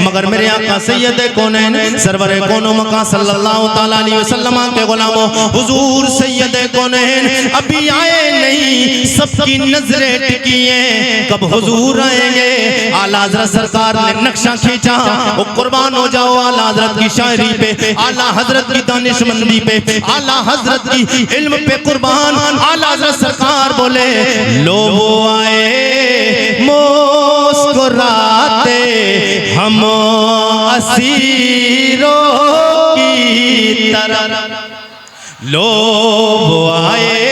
मगर मेरे आका सैयद कौनैन सरवर कौनो मका सल्लल्लाहु ताला अलैहि वसल्लम के गुलामों हुजूर सैयद कौनैन अभी आए नहीं, सबकी नजरें टिकी हैं कब हुजूर आएंगे। आला हज़रत सरकार ने नक्शा खींचा, वो कुर्बान हो जाओ आला हज़रत की शायरी पे, आला हज़रत की दानिशमंदी पे, आला हज़रत की इल्म पे कुर्बान। आला हज़रत सरकार बोले लो आए मुस्कुराते हम असीरों की तरह, लो आए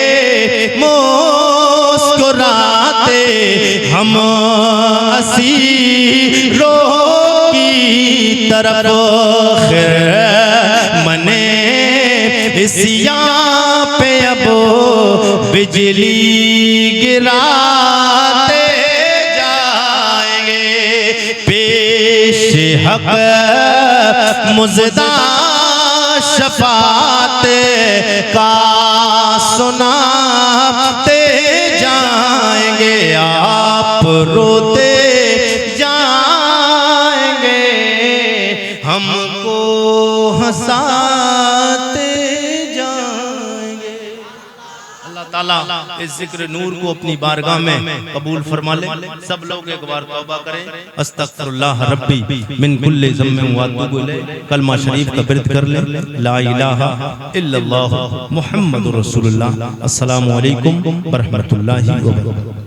मुस्कुराते हम असीरों की तरफ। मने सिया पे अब बिजली गिराते जाएंगे, पेश हक मुज़दा शफात का सुनाते जाएंगे, आप रोते जाएंगे, हमको हंसाते जाएंगे। अल्लाह ताला इस जिक्र नूर को अपनी बारगाह में कबूल फरमा ले। सब लोग एक बार तौबा करें, अस्तगफिरुल्लाह रब्बी मिन कुल्लि ज़म्बिन व अतूबु इलैह। कलमा शरीफ का विर्द कर ले, ला इलाहा इल्लल्लाह मुहम्मदुर रसूलुल्लाह। अस्सलामु अलैकुम व रहमतुल्लाहि व बरकातहू।